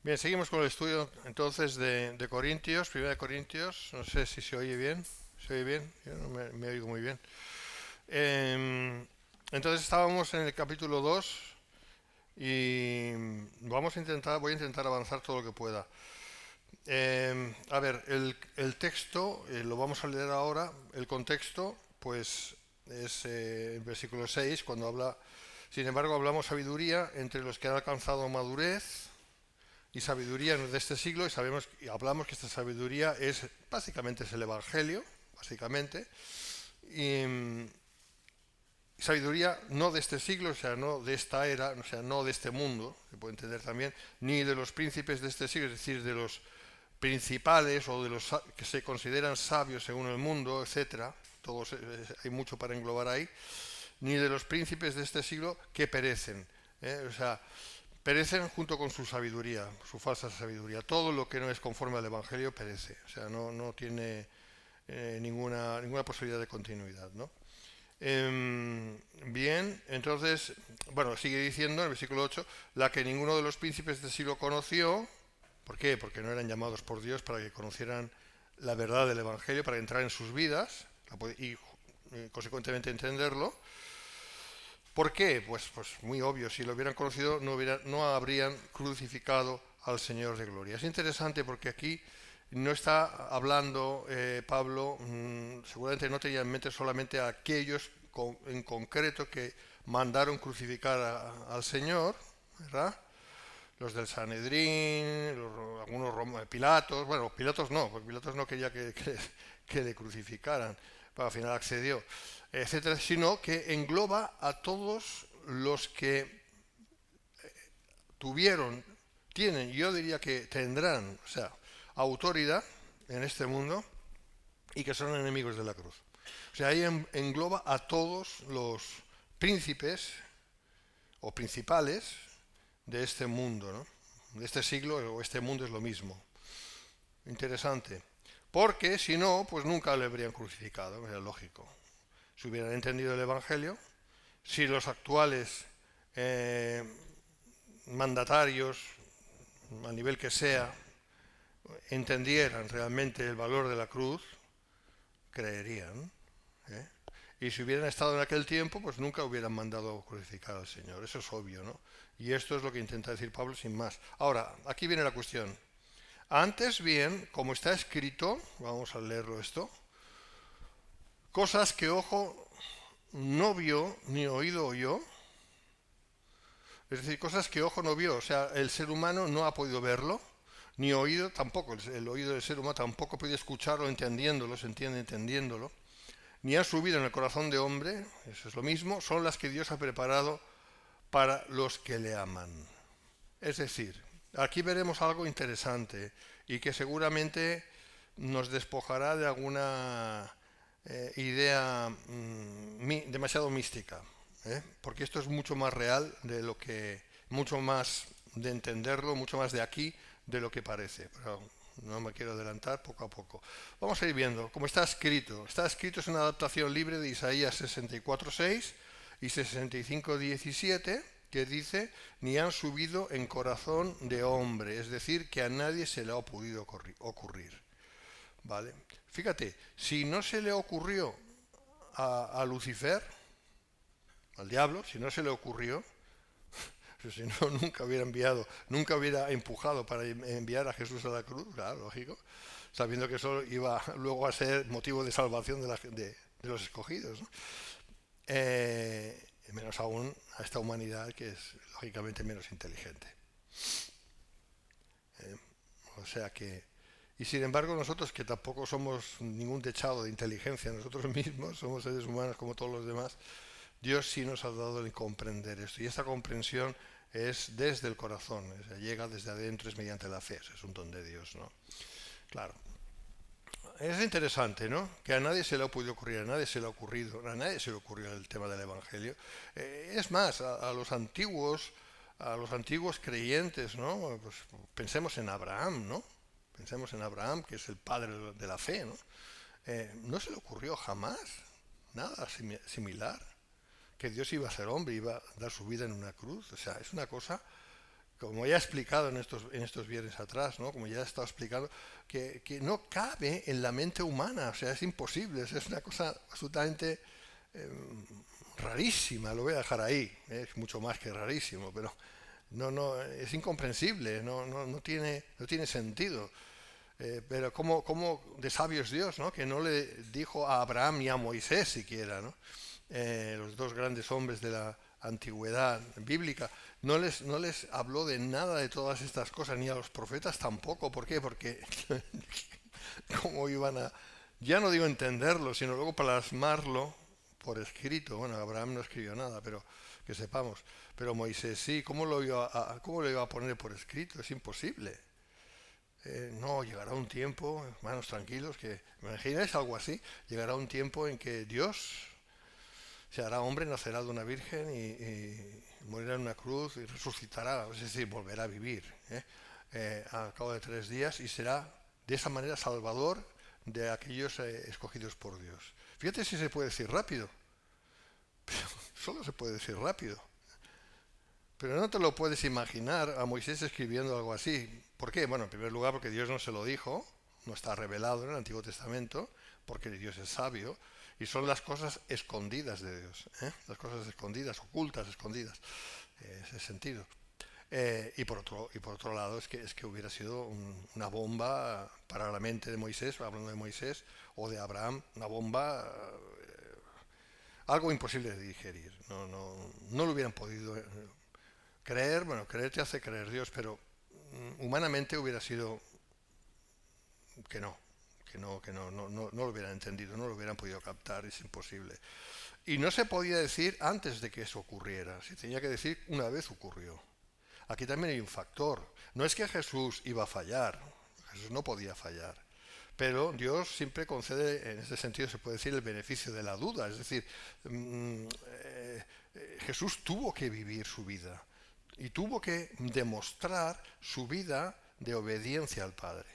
Bien, seguimos con el estudio entonces de Corintios, Primera de Corintios. No sé si se oye bien. ¿Se oye bien? Yo no me oigo muy bien. Entonces estábamos en el capítulo 2 y voy a intentar avanzar todo lo que pueda. A ver, el texto lo vamos a leer ahora. El contexto, pues, es el versículo 6 cuando habla. Sin embargo, hablamos sabiduría entre los que han alcanzado madurez y sabiduría de este siglo, y sabemos y hablamos que esta sabiduría es básicamente es el evangelio, básicamente, y sabiduría no de este siglo, o sea, no de esta era, o sea, no de este mundo, se puede entender también, ni de los príncipes de este siglo, es decir, de los principales o de los que se consideran sabios según el mundo, etcétera. Todos, hay mucho para englobar ahí, ni de los príncipes de este siglo que perecen. O sea, perecen junto con su sabiduría, su falsa sabiduría. Todo lo que no es conforme al Evangelio perece, o sea, no tiene ninguna posibilidad de continuidad, ¿no? Bien, entonces, bueno, sigue diciendo en el versículo 8, la que ninguno de los príncipes de siglo conoció. ¿Por qué? Porque no eran llamados por Dios para que conocieran la verdad del Evangelio, para entrar en sus vidas y consecuentemente entenderlo. ¿Por qué? Pues muy obvio, si lo hubieran conocido no habrían crucificado al Señor de Gloria. Es interesante porque aquí no está hablando Pablo, seguramente no tenía en mente solamente a aquellos en concreto que mandaron crucificar al Señor, ¿verdad? Los del Sanedrín, algunos Pilatos, bueno, Pilatos no, porque Pilatos no quería que le crucificaran, pero al final accedió, etcétera, sino que engloba a todos los que tuvieron, tienen, yo diría que tendrán, o sea, autoridad en este mundo y que son enemigos de la cruz. O sea, ahí engloba a todos los príncipes o principales de este mundo, ¿no? De este siglo o este mundo es lo mismo. Interesante. Porque si no, pues nunca le habrían crucificado, era lógico. Si hubieran entendido el Evangelio, si los actuales eh, mandatarios, a nivel que sea, entendieran realmente el valor de la cruz, creerían. ¿eh? Y si hubieran estado en aquel tiempo, pues nunca hubieran mandado crucificar al Señor. Eso es obvio, ¿no? Y esto es lo que intenta decir Pablo sin más. Ahora, aquí viene la cuestión. Antes bien, como está escrito, vamos a leerlo esto, cosas que ojo no vio ni oído oyó, es decir, cosas que ojo no vio, o sea, el ser humano no ha podido verlo, ni oído tampoco, el oído del ser humano tampoco puede escucharlo entendiéndolo, se entiende entendiéndolo, ni ha subido en el corazón de hombre, eso es lo mismo, son las que Dios ha preparado para los que le aman. Es decir, aquí veremos algo interesante y que seguramente nos despojará de alguna idea demasiado mística, porque esto es mucho más real de lo que, mucho más de entenderlo, mucho más de aquí de lo que parece. Pero no me quiero adelantar, poco a poco. Vamos a ir viendo, como está escrito. Está escrito, es una adaptación libre de Isaías 64:6 y 65:17, que dice, ni han subido en corazón de hombre, es decir, que a nadie se le ha podido ocurrir. ¿Vale? Fíjate, si no se le ocurrió a Lucifer, al diablo, si no se le ocurrió, si no, nunca hubiera enviado, nunca hubiera empujado para enviar a Jesús a la cruz, claro, lógico, sabiendo que eso iba luego a ser motivo de salvación de los escogidos, ¿no? Menos aún a esta humanidad que es lógicamente menos inteligente. Eh, o sea que, y sin embargo nosotros que tampoco somos ningún techado de inteligencia nosotros mismos, somos seres humanos como todos los demás, Dios sí nos ha dado el comprender esto. Y esta comprensión es desde el corazón, o sea, llega desde adentro, es mediante la fe, es un don de Dios, ¿no? Claro. Es interesante, ¿no? Que a nadie se le ha podido ocurrir, a nadie se le ha ocurrido, a nadie se le ocurrió el tema del Evangelio. Es más, a los antiguos creyentes, ¿no? Pues pensemos en Abraham, ¿no? Pensemos en Abraham, que es el padre de la fe, ¿no? No se le ocurrió jamás nada similar, que Dios iba a ser hombre, iba a dar su vida en una cruz. O sea, es una cosa como ya he explicado en estos viernes atrás, ¿no? Como ya he estado explicando, que no cabe en la mente humana, o sea, es imposible, es una cosa absolutamente eh, rarísima, lo voy a dejar ahí, es mucho más que rarísimo, pero no, es incomprensible, no tiene sentido. Pero como de sabio es Dios, ¿no? Que no le dijo a Abraham ni a Moisés siquiera, ¿no? Los dos grandes hombres de la antigüedad bíblica, no les habló de nada de todas estas cosas, ni a los profetas tampoco. ¿Por qué? Porque cómo iban a, ya no digo entenderlo, sino luego plasmarlo por escrito. Bueno, Abraham no escribió nada, pero que sepamos. Pero Moisés sí, ¿cómo lo iba a poner por escrito? Es imposible. No, llegará un tiempo, hermanos tranquilos, que, ¿imagináis algo así? Llegará un tiempo en que Dios se hará hombre, nacerá de una virgen y morirá en una cruz y resucitará, es decir, volverá a vivir al cabo de 3 días y será de esa manera salvador de aquellos escogidos por Dios. Fíjate si se puede decir rápido, pero solo se puede decir rápido. Pero no te lo puedes imaginar a Moisés escribiendo algo así. ¿Por qué? Bueno, en primer lugar porque Dios no se lo dijo, no está revelado en el Antiguo Testamento, porque Dios es sabio, y son las cosas escondidas de Dios, las cosas escondidas, ocultas, escondidas, ese sentido. Y por otro lado es que hubiera sido una bomba para la mente de Moisés, hablando de Moisés, o de Abraham, una bomba, algo imposible de digerir. No lo hubieran podido creer. Bueno, creer te hace creer Dios, pero humanamente hubiera sido que no, no lo hubieran entendido, no lo hubieran podido captar, es imposible. Y no se podía decir antes de que eso ocurriera, se tenía que decir una vez ocurrió. Aquí también hay un factor, no es que Jesús iba a fallar, Jesús no podía fallar, pero Dios siempre concede, en ese sentido se puede decir, el beneficio de la duda, es decir, Jesús tuvo que vivir su vida y tuvo que demostrar su vida de obediencia al Padre.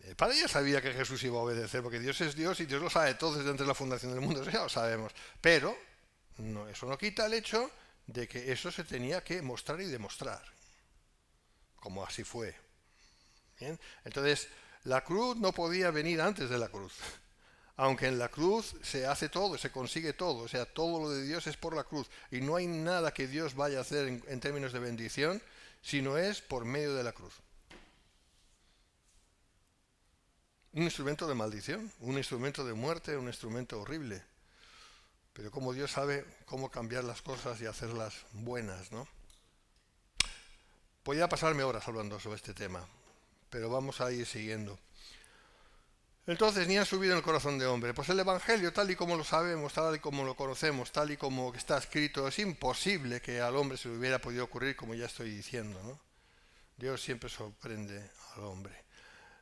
El Padre ya sabía que Jesús iba a obedecer, porque Dios es Dios y Dios lo sabe todo desde antes de la fundación del mundo, eso ya lo sabemos. Pero eso no quita el hecho de que eso se tenía que mostrar y demostrar, como así fue. ¿Bien? Entonces, la cruz no podía venir antes de la cruz. Aunque en la cruz se hace todo, se consigue todo, o sea, todo lo de Dios es por la cruz. Y no hay nada que Dios vaya a hacer en términos de bendición, si no es por medio de la cruz. Un instrumento de maldición, un instrumento de muerte, un instrumento horrible. Pero como Dios sabe cómo cambiar las cosas y hacerlas buenas, ¿no? Podría pasarme horas hablando sobre este tema, pero vamos a ir siguiendo. Entonces, ni han subido en el corazón de hombre. Pues el Evangelio, tal y como lo sabemos, tal y como lo conocemos, tal y como está escrito, es imposible que al hombre se le hubiera podido ocurrir, como ya estoy diciendo, ¿no? Dios siempre sorprende al hombre.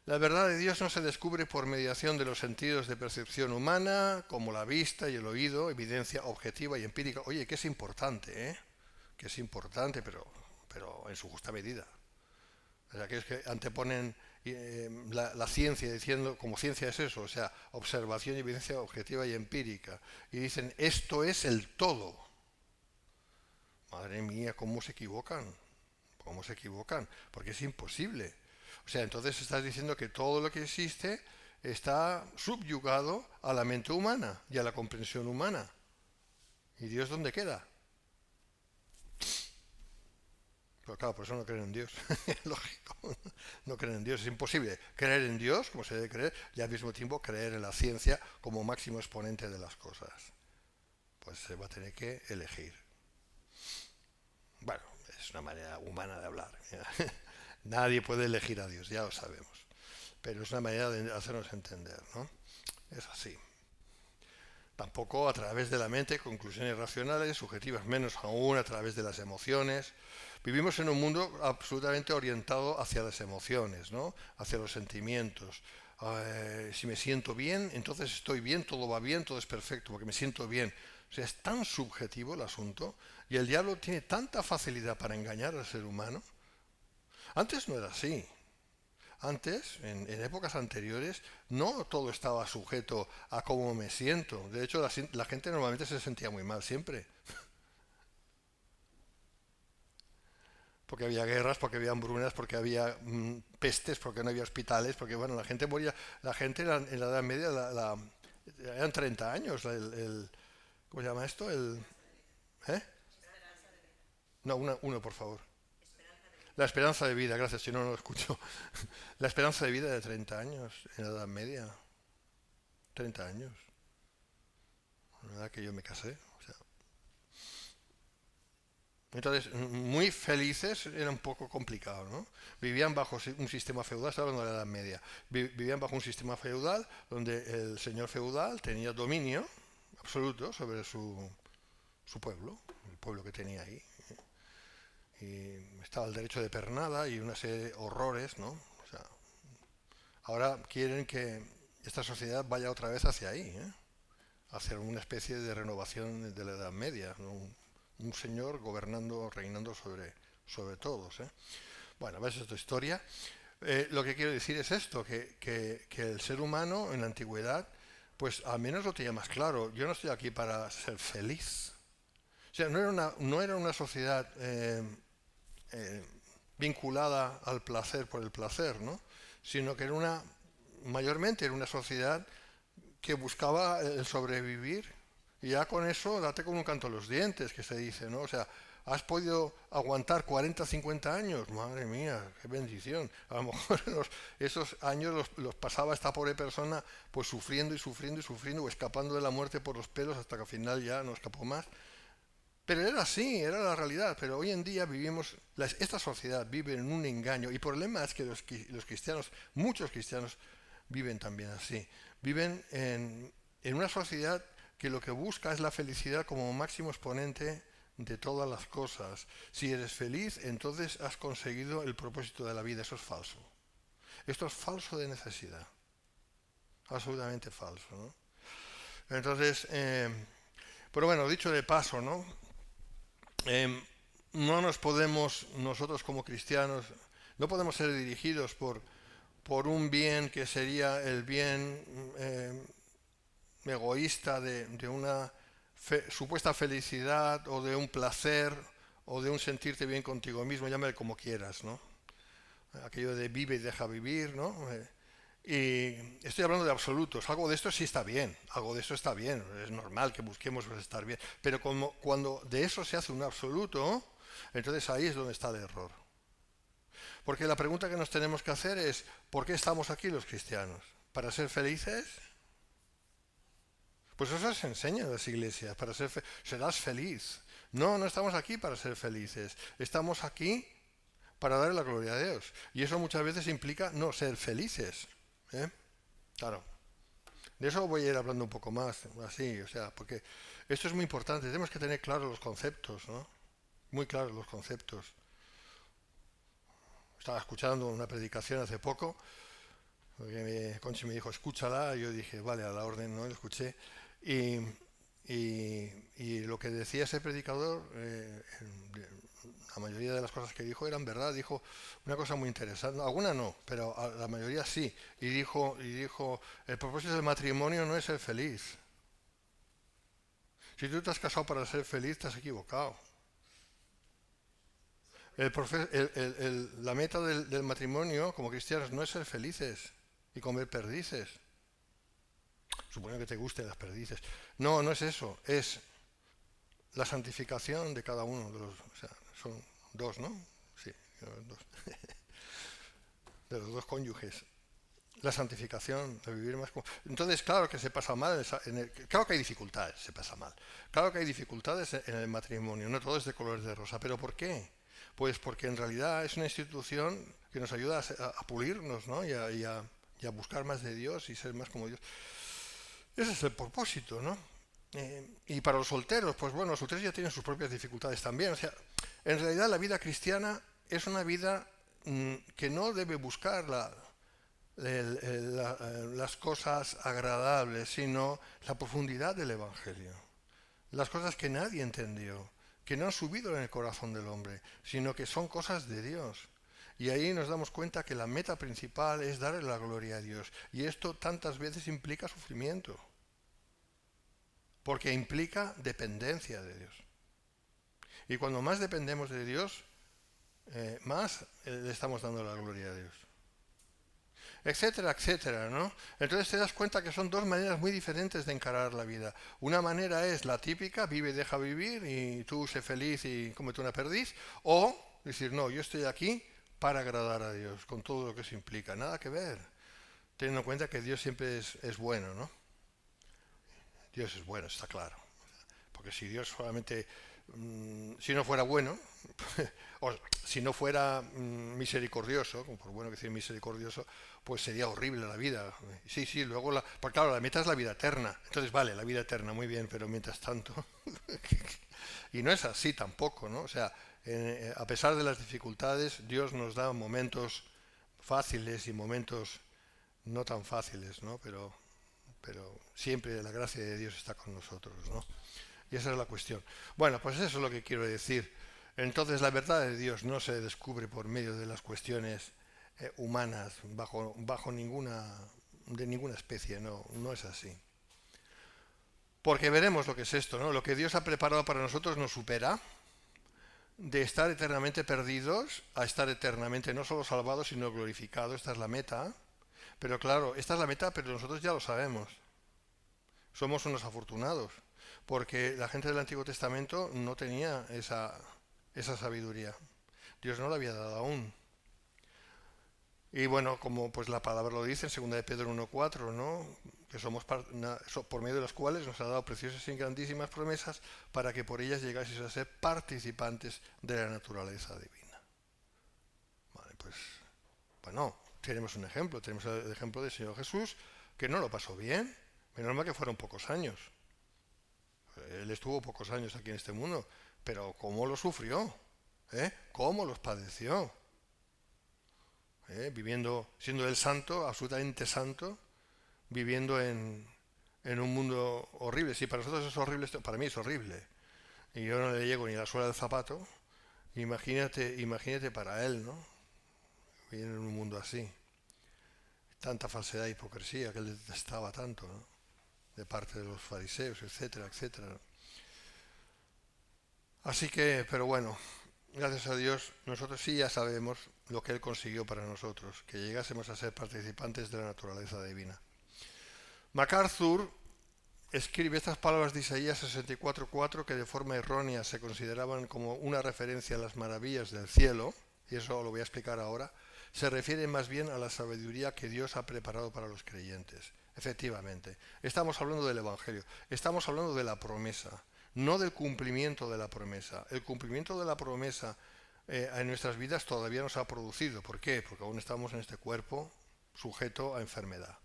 La verdad de Dios no se descubre por mediación de los sentidos de percepción humana, como la vista y el oído, evidencia objetiva y empírica. Oye, que es importante, ¿eh? Que es importante, pero en su justa medida. O sea, que es que anteponen la ciencia, diciendo, como ciencia es eso, o sea, observación y evidencia objetiva y empírica. Y dicen, esto es el todo. Madre mía, ¿cómo se equivocan? ¿Cómo se equivocan? Porque es imposible. O sea, entonces estás diciendo que todo lo que existe está subyugado a la mente humana y a la comprensión humana. ¿Y Dios dónde queda? Pero claro, por eso no creen en Dios. Es lógico. No creen en Dios. Es imposible creer en Dios, como se debe creer, y al mismo tiempo creer en la ciencia como máximo exponente de las cosas. Pues se va a tener que elegir. Bueno, es una manera humana de hablar. Nadie puede elegir a Dios, ya lo sabemos. Pero es una manera de hacernos entender, ¿no? Es así. Tampoco a través de la mente, conclusiones racionales, subjetivas, menos aún a través de las emociones. Vivimos en un mundo absolutamente orientado hacia las emociones, ¿no? Hacia los sentimientos. Si me siento bien, entonces estoy bien, todo va bien, todo es perfecto, porque me siento bien. O sea, es tan subjetivo el asunto y el diablo tiene tanta facilidad para engañar al ser humano. Antes no era así. Antes, en épocas anteriores, no todo estaba sujeto a cómo me siento. De hecho, la gente normalmente se sentía muy mal siempre. porque había guerras, porque había hambrunas, porque había pestes, porque no había hospitales, porque bueno, la gente moría, la gente en la Edad Media eran 30 años, ¿cómo se llama esto? ¿Eh? No, uno, por favor. La esperanza de vida, gracias, si no, no lo escucho. La esperanza de vida de 30 años en la Edad Media. 30 años. La verdad que yo me casé. O sea. Entonces, muy felices era un poco complicado, ¿no? Vivían bajo un sistema feudal, estaba hablando de la Edad Media. Vivían bajo un sistema feudal donde el señor feudal tenía dominio absoluto sobre su pueblo, el pueblo que tenía ahí. Y estaba el derecho de pernada y una serie de horrores, ¿no? O sea, ahora quieren que esta sociedad vaya otra vez hacia ahí, ¿eh? Hacia una especie de renovación de la Edad Media, ¿no? Un señor gobernando, reinando sobre todos, ¿eh? Bueno, ves esta historia. Lo que quiero decir es esto, que el ser humano en la antigüedad, pues al menos lo tenía más claro. Yo no estoy aquí para ser feliz. O sea, no era una sociedad eh, vinculada al placer por el placer, ¿no? Sino que mayormente era una sociedad que buscaba el sobrevivir y ya con eso date con un canto a los dientes, que se dice, ¿no? O sea, has podido aguantar 40, 50 años, madre mía, qué bendición. A lo mejor esos años los pasaba esta pobre persona pues sufriendo y sufriendo y sufriendo o escapando de la muerte por los pelos hasta que al final ya no escapó más. Pero era así, era la realidad. Pero hoy en día esta sociedad vive en un engaño. Y el problema es que los cristianos, muchos cristianos, viven también así. Viven en una sociedad que lo que busca es la felicidad como máximo exponente de todas las cosas. Si eres feliz, entonces has conseguido el propósito de la vida. Eso es falso. Esto es falso de necesidad. Absolutamente falso, ¿no? Entonces, pero bueno, dicho de paso, ¿no? Eh, no nos podemos, nosotros como cristianos, no podemos ser dirigidos por un bien que sería el bien egoísta de una supuesta felicidad o de un placer o de un sentirte bien contigo mismo, llámale como quieras, ¿no? Aquello de vive y deja vivir, ¿no? Y estoy hablando de absolutos. Algo de esto sí está bien, algo de eso está bien, es normal que busquemos estar bien. Pero cuando de eso se hace un absoluto, entonces ahí es donde está el error. Porque la pregunta que nos tenemos que hacer es, ¿por qué estamos aquí los cristianos? ¿Para ser felices? Pues eso se enseña en las iglesias, serás feliz. No, no estamos aquí para ser felices, estamos aquí para dar la gloria a Dios. Y eso muchas veces implica no ser felices. ¿Eh? Claro. De eso voy a ir hablando un poco más, así, o sea, porque esto es muy importante. Tenemos que tener claros los conceptos, ¿no? Muy claros los conceptos. Estaba escuchando una predicación hace poco, porque Conchi me dijo, escúchala, y yo dije, vale, a la orden, ¿no? Lo escuché. Y, y lo que decía ese predicador, la mayoría de las cosas que dijo eran verdad. Dijo una cosa muy interesante, alguna no, pero la mayoría sí. Y dijo, el propósito del matrimonio no es ser feliz. Si tú te has casado para ser feliz, te has equivocado. La meta del matrimonio como cristianos no es ser felices y comer perdices. Supongo que te gusten las perdices. No, no es eso. Es la santificación de cada uno de los... O sea, son dos, ¿no? Sí, dos. De los dos cónyuges. La santificación, de vivir más... Entonces, claro que se pasa mal, claro que hay dificultades, se pasa mal. Claro que hay dificultades en el matrimonio, no todo es de color de rosa. ¿Pero por qué? Pues porque en realidad es una institución que nos ayuda a pulirnos, ¿no? Y a buscar más de Dios y ser más como Dios. Ese es el propósito, ¿no? Y para los solteros, pues bueno, los solteros ya tienen sus propias dificultades también. O sea, en realidad la vida cristiana es una vida que no debe buscar las cosas agradables, sino la profundidad del Evangelio. Las cosas que nadie entendió, que no han subido en el corazón del hombre, sino que son cosas de Dios. Y ahí nos damos cuenta que la meta principal es darle la gloria a Dios. Y esto tantas veces implica sufrimiento, porque implica dependencia de Dios. Y cuando más dependemos de Dios, más le estamos dando la gloria a Dios. Etcétera, etcétera, ¿no? Entonces te das cuenta que son dos maneras muy diferentes de encarar la vida. Una manera es la típica, vive y deja vivir, y tú sé feliz y cómete una perdiz, o decir, no, yo estoy aquí para agradar a Dios, con todo lo que eso implica. Nada que ver, teniendo en cuenta que Dios siempre es bueno, ¿no? Dios es bueno, está claro. Porque si Dios solamente, si no fuera bueno, o si no fuera misericordioso, como por bueno que decir misericordioso, pues sería horrible la vida. Sí, sí, luego pues claro, la meta es la vida eterna. Entonces vale, la vida eterna, muy bien, pero mientras tanto, y no es así tampoco, ¿no? O sea, a pesar de las dificultades, Dios nos da momentos fáciles y momentos no tan fáciles, ¿no? Pero siempre la gracia de Dios está con nosotros, ¿no? Y esa es la cuestión. Bueno, pues eso es lo que quiero decir. Entonces la verdad de Dios no se descubre por medio de las cuestiones humanas, bajo de ninguna especie, no, no es así. Porque veremos lo que es esto, ¿no? Lo que Dios ha preparado para nosotros nos supera de estar eternamente perdidos a estar eternamente no solo salvados, sino glorificados. Esta es la meta. Pero claro, esta es la meta, pero nosotros ya lo sabemos. Somos unos afortunados, porque la gente del Antiguo Testamento no tenía esa sabiduría. Dios no la había dado aún. Y bueno, como pues la palabra lo dice en 2 de Pedro 1:4, ¿no? Que somos por medio de las cuales nos ha dado preciosas y grandísimas promesas para que por ellas llegaseis a ser participantes de la naturaleza divina. Vale, pues bueno, tenemos un ejemplo, tenemos el ejemplo del Señor Jesús, que no lo pasó bien, menos mal que fueron pocos años. Él estuvo pocos años aquí en este mundo, pero ¿cómo lo sufrió? ¿Cómo los padeció? Viviendo, siendo él santo, absolutamente santo, viviendo en un mundo horrible. Si para nosotros es horrible, para mí es horrible. Y yo no le llego ni a la suela del zapato. Imagínate para él, ¿no? Vivir en un mundo así. Tanta falsedad e hipocresía que él detestaba tanto, ¿no? De parte de los fariseos, etcétera, etcétera. Así que, pero bueno, gracias a Dios, nosotros sí ya sabemos lo que Él consiguió para nosotros, que llegásemos a ser participantes de la naturaleza divina. MacArthur escribe estas palabras de Isaías 64:4 que de forma errónea se consideraban como una referencia a las maravillas del cielo, y eso lo voy a explicar ahora, se refiere más bien a la sabiduría que Dios ha preparado para los creyentes. Efectivamente, estamos hablando del Evangelio, estamos hablando de la promesa, no del cumplimiento de la promesa. El cumplimiento de la promesa en nuestras vidas todavía no se ha producido. ¿Por qué? Porque aún estamos en este cuerpo sujeto a enfermedad,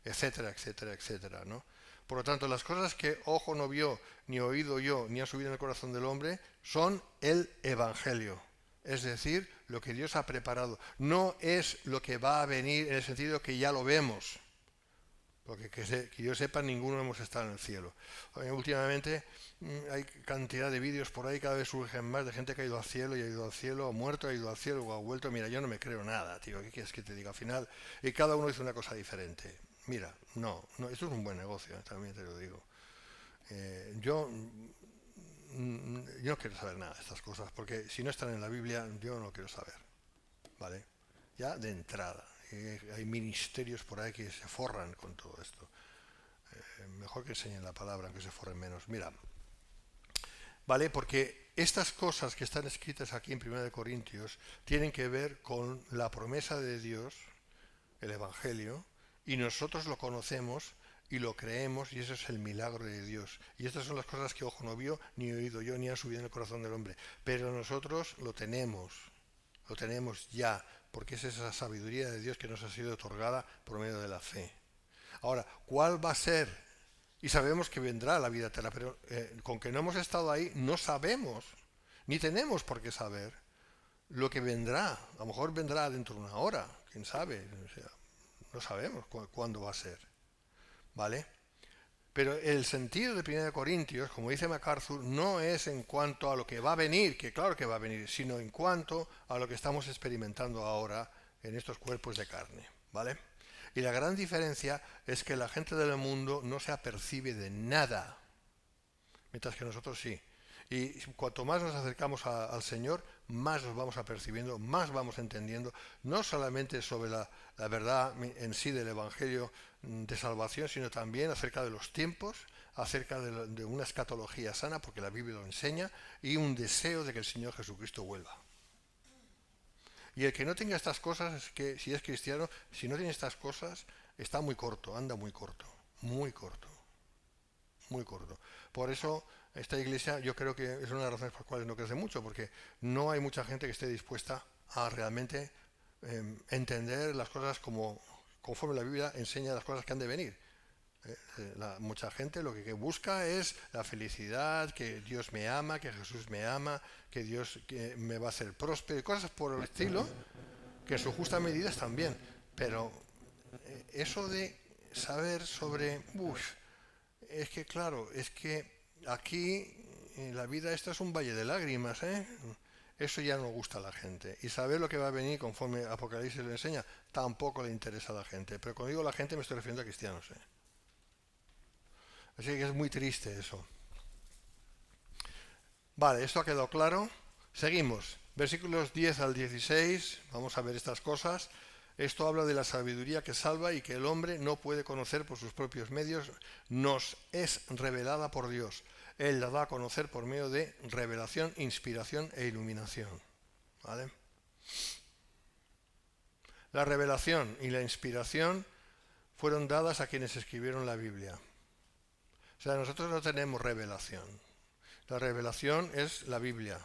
etcétera, etcétera, etcétera, ¿no? Por lo tanto, las cosas que ojo no vio, ni oído yo, ni ha subido en el corazón del hombre, son el Evangelio. Es decir, lo que Dios ha preparado. No es lo que va a venir en el sentido que ya lo vemos. Porque que yo sepa, ninguno hemos estado en el cielo. Últimamente hay cantidad de vídeos por ahí, cada vez surgen más de gente que ha ido al cielo y ha ido al cielo, ha muerto, ha ido al cielo o ha vuelto. Mira, yo no me creo nada, tío. ¿Qué quieres que te diga? Al final, y cada uno dice una cosa diferente. Mira, no, esto es un buen negocio, también te lo digo. Yo no quiero saber nada de estas cosas, porque si no están en la Biblia, yo no quiero saber. ¿Vale? Ya de entrada. Hay ministerios por ahí que se forran con todo esto. Mejor que enseñen la palabra, aunque se forren menos. Mira, ¿vale? Porque estas cosas que están escritas aquí en 1 Corintios tienen que ver con la promesa de Dios, el Evangelio, y nosotros lo conocemos y lo creemos, y eso es el milagro de Dios. Y estas son las cosas que ojo no vio, ni oído yo, ni han subido en el corazón del hombre. Pero nosotros lo tenemos ya, porque es esa sabiduría de Dios que nos ha sido otorgada por medio de la fe. Ahora, ¿cuál va a ser? Y sabemos que vendrá la vida eterna, pero con que no hemos estado ahí, no sabemos, ni tenemos por qué saber lo que vendrá. A lo mejor vendrá dentro de una hora, quién sabe. O sea, no sabemos cuándo va a ser. ¿Vale? Pero el sentido de 1 Corintios, como dice MacArthur, no es en cuanto a lo que va a venir, que claro que va a venir, sino en cuanto a lo que estamos experimentando ahora en estos cuerpos de carne, ¿vale? Y la gran diferencia es que la gente del mundo no se apercibe de nada, mientras que nosotros sí. Y cuanto más nos acercamos al Señor, más nos vamos apercibiendo, más vamos entendiendo, no solamente sobre la verdad en sí del Evangelio de salvación, sino también acerca de los tiempos, acerca de una escatología sana, porque la Biblia lo enseña, y un deseo de que el Señor Jesucristo vuelva. Y el que no tenga estas cosas, es que si es cristiano, si no tiene estas cosas, está muy corto, anda muy corto, muy corto, muy corto. Por eso esta iglesia yo creo que es una de las razones por las cuales no crece mucho, porque no hay mucha gente que esté dispuesta a realmente entender las cosas conforme la Biblia enseña las cosas que han de venir. Mucha gente lo que busca es la felicidad, que Dios me ama, que Jesús me ama, que Dios me va a hacer próspero, y cosas por el estilo, que en su justa medida están bien. Pero eso de saber sobre... es que claro, es que aquí en la vida esta es un valle de lágrimas, ¿eh? Eso ya no gusta a la gente. Y saber lo que va a venir conforme Apocalipsis le enseña, tampoco le interesa a la gente. Pero cuando digo la gente me estoy refiriendo a cristianos, ¿eh? Así que es muy triste eso. Vale, esto ha quedado claro. Seguimos. Versículos 10 al 16. Vamos a ver estas cosas. Esto habla de la sabiduría que salva y que el hombre no puede conocer por sus propios medios. Nos es revelada por Dios. Él la da a conocer por medio de revelación, inspiración e iluminación. ¿Vale? La revelación y la inspiración fueron dadas a quienes escribieron la Biblia. O sea, nosotros no tenemos revelación. La revelación es la Biblia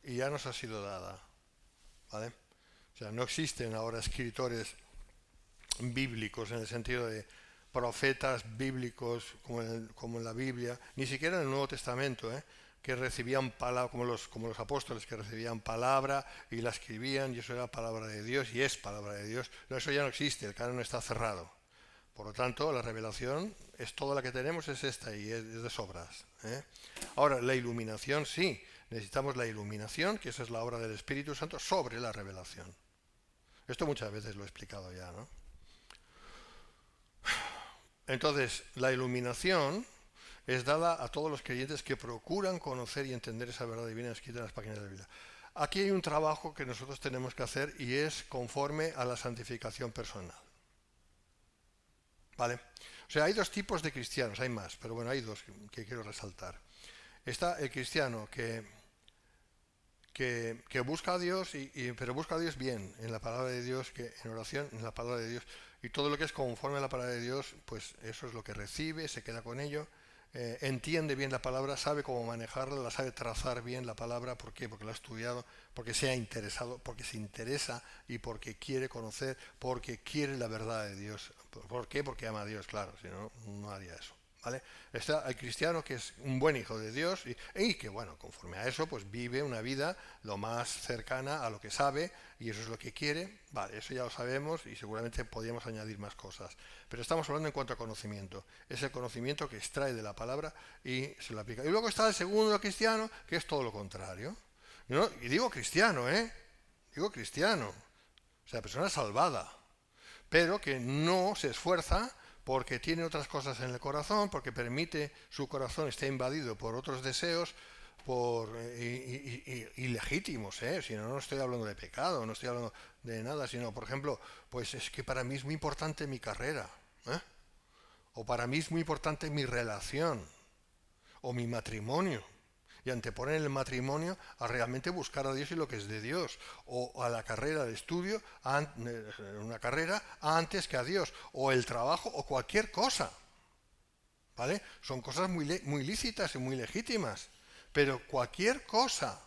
y ya nos ha sido dada, ¿vale? O sea, no existen ahora escritores bíblicos en el sentido de profetas bíblicos como en la Biblia, ni siquiera en el Nuevo Testamento, que recibían palabra, como los apóstoles que recibían palabra y la escribían y eso era palabra de Dios y es palabra de Dios. No, eso ya no existe, el canon está cerrado. Por lo tanto, la revelación es toda la que tenemos, es esta y es de sobras. Ahora, la iluminación sí, necesitamos la iluminación, que esa es la obra del Espíritu Santo, sobre la revelación. Esto muchas veces lo he explicado ya, ¿no? Entonces, la iluminación es dada a todos los creyentes que procuran conocer y entender esa verdad divina escrita en las páginas de la Biblia. Aquí hay un trabajo que nosotros tenemos que hacer y es conforme a la santificación personal. ¿Vale? O sea, hay dos tipos de cristianos, hay más, pero bueno, hay dos que quiero resaltar. Está el cristiano que busca a Dios, pero busca a Dios bien, en la palabra de Dios, que en oración, en la palabra de Dios, y todo lo que es conforme a la palabra de Dios, pues eso es lo que recibe, se queda con ello, entiende bien la palabra, sabe cómo manejarla, la sabe trazar bien la palabra. ¿Por qué? Porque lo ha estudiado, porque se ha interesado, porque se interesa y porque quiere conocer, porque quiere la verdad de Dios. ¿Por qué? Porque ama a Dios, claro, si no, no haría eso. ¿Vale? Está el cristiano que es un buen hijo de Dios y que, bueno, conforme a eso, pues vive una vida lo más cercana a lo que sabe y eso es lo que quiere. Vale, eso ya lo sabemos y seguramente podríamos añadir más cosas. Pero estamos hablando en cuanto a conocimiento. Es el conocimiento que extrae de la palabra y se lo aplica. Y luego está el segundo cristiano, que es todo lo contrario. Y digo cristiano, Digo cristiano. O sea, persona salvada, pero que no se esfuerza porque tiene otras cosas en el corazón, porque permite su corazón esté invadido por otros deseos ilegítimos, si no estoy hablando de pecado, no estoy hablando de nada, sino, por ejemplo, pues es que para mí es muy importante mi carrera, o para mí es muy importante mi relación, o mi matrimonio, y anteponer el matrimonio a realmente buscar a Dios y lo que es de Dios, o a la carrera de estudio, una carrera antes que a Dios, o el trabajo, o cualquier cosa. ¿Vale? Son cosas muy lícitas y muy legítimas, pero cualquier cosa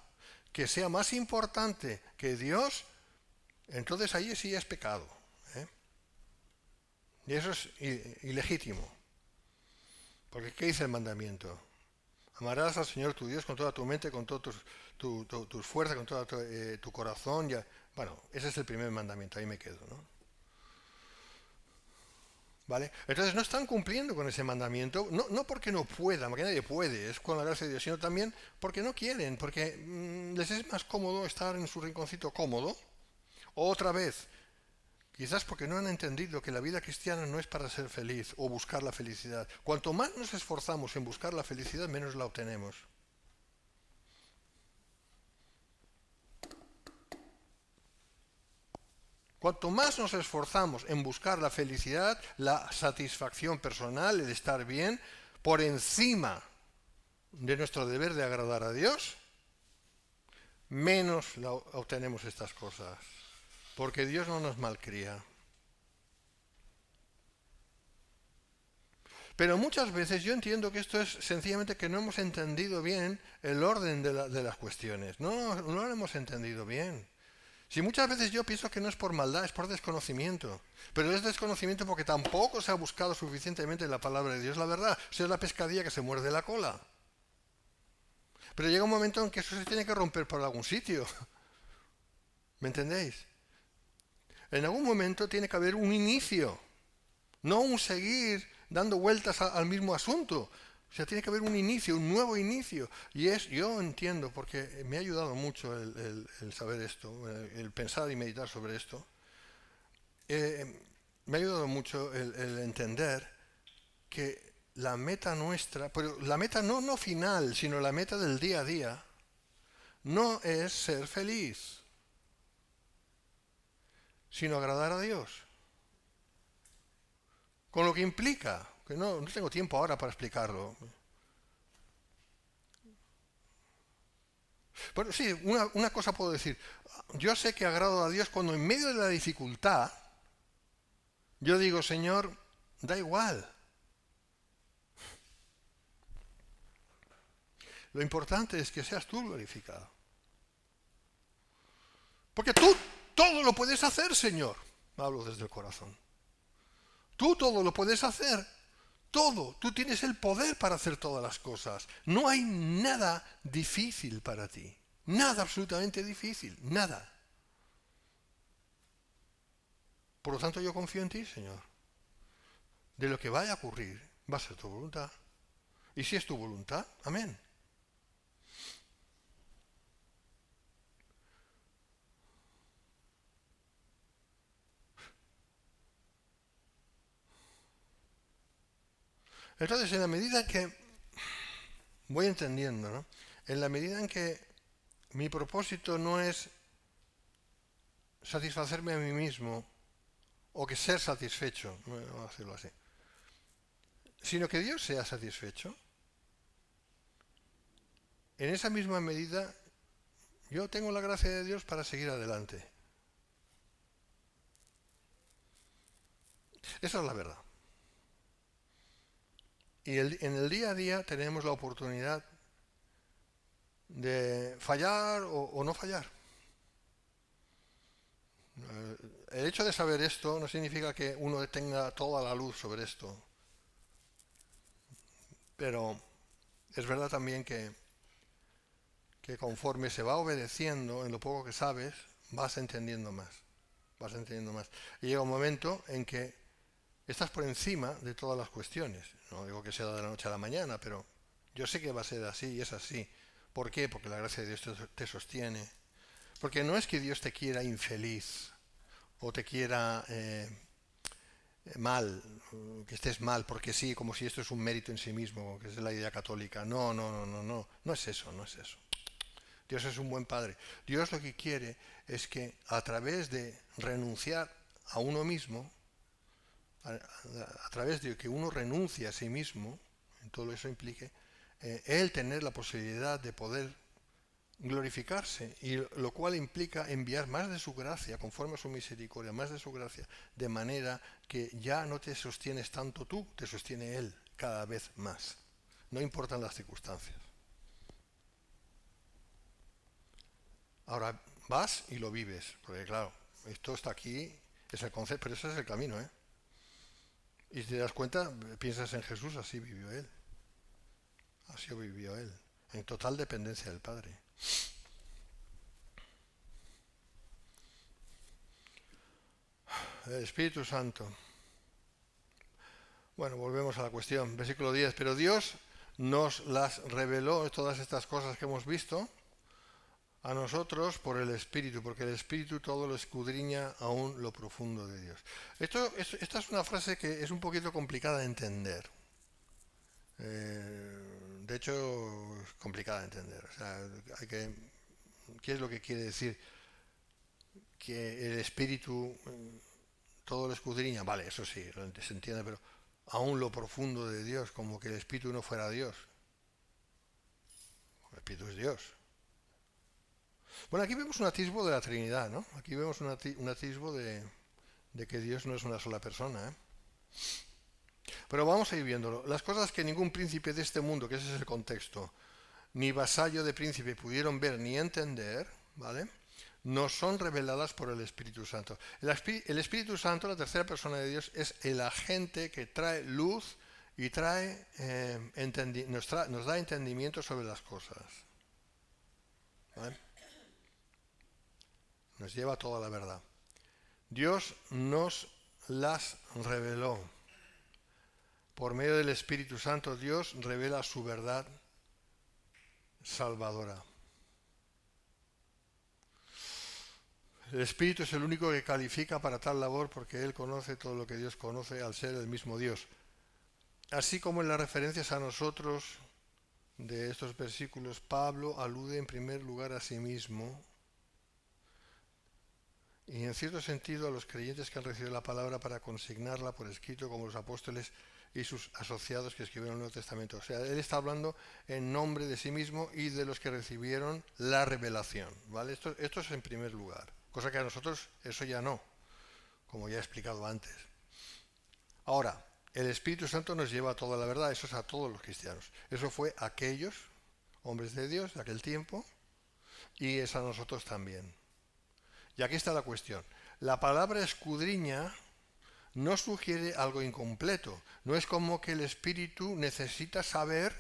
que sea más importante que Dios, entonces ahí sí es pecado. Y eso es ilegítimo. Porque ¿qué dice el mandamiento? Amarás al Señor tu Dios con toda tu mente, con todas tus fuerzas, con todo tu corazón. Bueno, ese es el primer mandamiento, ahí me quedo, ¿no? ¿Vale? Entonces no están cumpliendo con ese mandamiento, no porque no puedan, porque nadie puede, es con la gracia de Dios, sino también porque no quieren, porque les es más cómodo estar en su rinconcito cómodo. Otra vez, quizás porque no han entendido que la vida cristiana no es para ser feliz o buscar la felicidad. Cuanto más nos esforzamos en buscar la felicidad, menos la obtenemos. Cuanto más nos esforzamos en buscar la felicidad, la satisfacción personal, el estar bien, por encima de nuestro deber de agradar a Dios, menos obtenemos estas cosas. Porque Dios no nos malcría. Pero muchas veces yo entiendo que esto es sencillamente que no hemos entendido bien el orden de las cuestiones. No lo hemos entendido bien. Si muchas veces yo pienso que no es por maldad, es por desconocimiento. Pero es desconocimiento porque tampoco se ha buscado suficientemente en la palabra de Dios la verdad. O sea, es la pescadilla que se muerde la cola. Pero llega un momento en que eso se tiene que romper por algún sitio. ¿Me entendéis? En algún momento tiene que haber un inicio, no un seguir dando vueltas al mismo asunto. O sea, tiene que haber un inicio, un nuevo inicio. Y yo entiendo, porque me ha ayudado mucho el saber esto, el pensar y meditar sobre esto. Me ha ayudado mucho el entender que la meta nuestra, pero la meta no final, sino la meta del día a día, no es ser feliz, sino agradar a Dios. Con lo que implica, que no tengo tiempo ahora para explicarlo. Bueno, sí, una cosa puedo decir. Yo sé que agrado a Dios cuando en medio de la dificultad yo digo, Señor, da igual. Lo importante es que seas tú glorificado. Porque tú todo lo puedes hacer, Señor. Hablo desde el corazón. Tú todo lo puedes hacer. Todo. Tú tienes el poder para hacer todas las cosas. No hay nada difícil para ti. Nada absolutamente difícil. Nada. Por lo tanto, yo confío en ti, Señor. De lo que vaya a ocurrir, va a ser tu voluntad. Y si es tu voluntad, amén. Entonces, en la medida en que voy entendiendo, ¿no? En la medida en que mi propósito no es satisfacerme a mí mismo, o que ser satisfecho, vamos a decirlo así, sino que Dios sea satisfecho, en esa misma medida yo tengo la gracia de Dios para seguir adelante. Esa es la verdad. Y en el día a día tenemos la oportunidad de fallar o no fallar. El hecho de saber esto no significa que uno tenga toda la luz sobre esto, pero es verdad también que conforme se va obedeciendo en lo poco que sabes, vas entendiendo más, vas entendiendo más. Y llega un momento en que estás por encima de todas las cuestiones. No digo que sea de la noche a la mañana, pero yo sé que va a ser así y es así. ¿Por qué? Porque la gracia de Dios te sostiene. Porque no es que Dios te quiera infeliz o te quiera mal, que estés mal, porque sí, como si esto es un mérito en sí mismo, que es la idea católica. No es eso, no es eso. Dios es un buen padre. Dios lo que quiere es que a través de renunciar a uno mismo, a través de que uno renuncie a sí mismo, en todo eso implique, él tener la posibilidad de poder glorificarse, y lo cual implica enviar más de su gracia, conforme a su misericordia, más de su gracia, de manera que ya no te sostienes tanto tú, te sostiene Él cada vez más. No importan las circunstancias. Ahora vas y lo vives, porque claro, esto está aquí, es el concepto, pero ese es el camino, ¿eh? Y si te das cuenta, piensas en Jesús, así vivió Él. Así vivió Él, en total dependencia del Padre. El Espíritu Santo. Bueno, volvemos a la cuestión. Versículo 10. Pero Dios nos las reveló, todas estas cosas que hemos visto, a nosotros por el Espíritu, porque el Espíritu todo lo escudriña aún lo profundo de Dios. Esta es una frase que es un poquito complicada de entender. De hecho, es complicada de entender. O sea, ¿qué es lo que quiere decir? que el Espíritu todo lo escudriña, vale, eso sí, se entiende, pero aún lo profundo de Dios, como que el Espíritu no fuera Dios. El Espíritu es Dios. Bueno, aquí vemos un atisbo de la Trinidad, ¿no? Aquí vemos un atisbo de que Dios no es una sola persona, ¿eh? Pero vamos a ir viéndolo. Las cosas que ningún príncipe de este mundo, que ese es el contexto, ni vasallo de príncipe pudieron ver ni entender, ¿vale?, no son reveladas por el Espíritu Santo. El Espíritu Santo, la tercera persona de Dios, es el agente que trae luz y nos da entendimiento sobre las cosas, ¿vale? Nos lleva a toda la verdad. Dios nos las reveló. Por medio del Espíritu Santo, Dios revela su verdad salvadora. El Espíritu es el único que califica para tal labor porque Él conoce todo lo que Dios conoce al ser el mismo Dios. Así como en las referencias a nosotros de estos versículos, Pablo alude en primer lugar a sí mismo y en cierto sentido a los creyentes que han recibido la palabra para consignarla por escrito, como los apóstoles y sus asociados que escribieron el Nuevo Testamento. O sea, él está hablando en nombre de sí mismo y de los que recibieron la revelación, ¿vale? Esto es en primer lugar, cosa que a nosotros eso ya no, como ya he explicado antes. Ahora, el Espíritu Santo nos lleva a toda la verdad, eso es a todos los cristianos. Eso fue a aquellos hombres de Dios de aquel tiempo y es a nosotros también. Y aquí está la cuestión. La palabra escudriña no sugiere algo incompleto. No es como que el Espíritu necesita saber,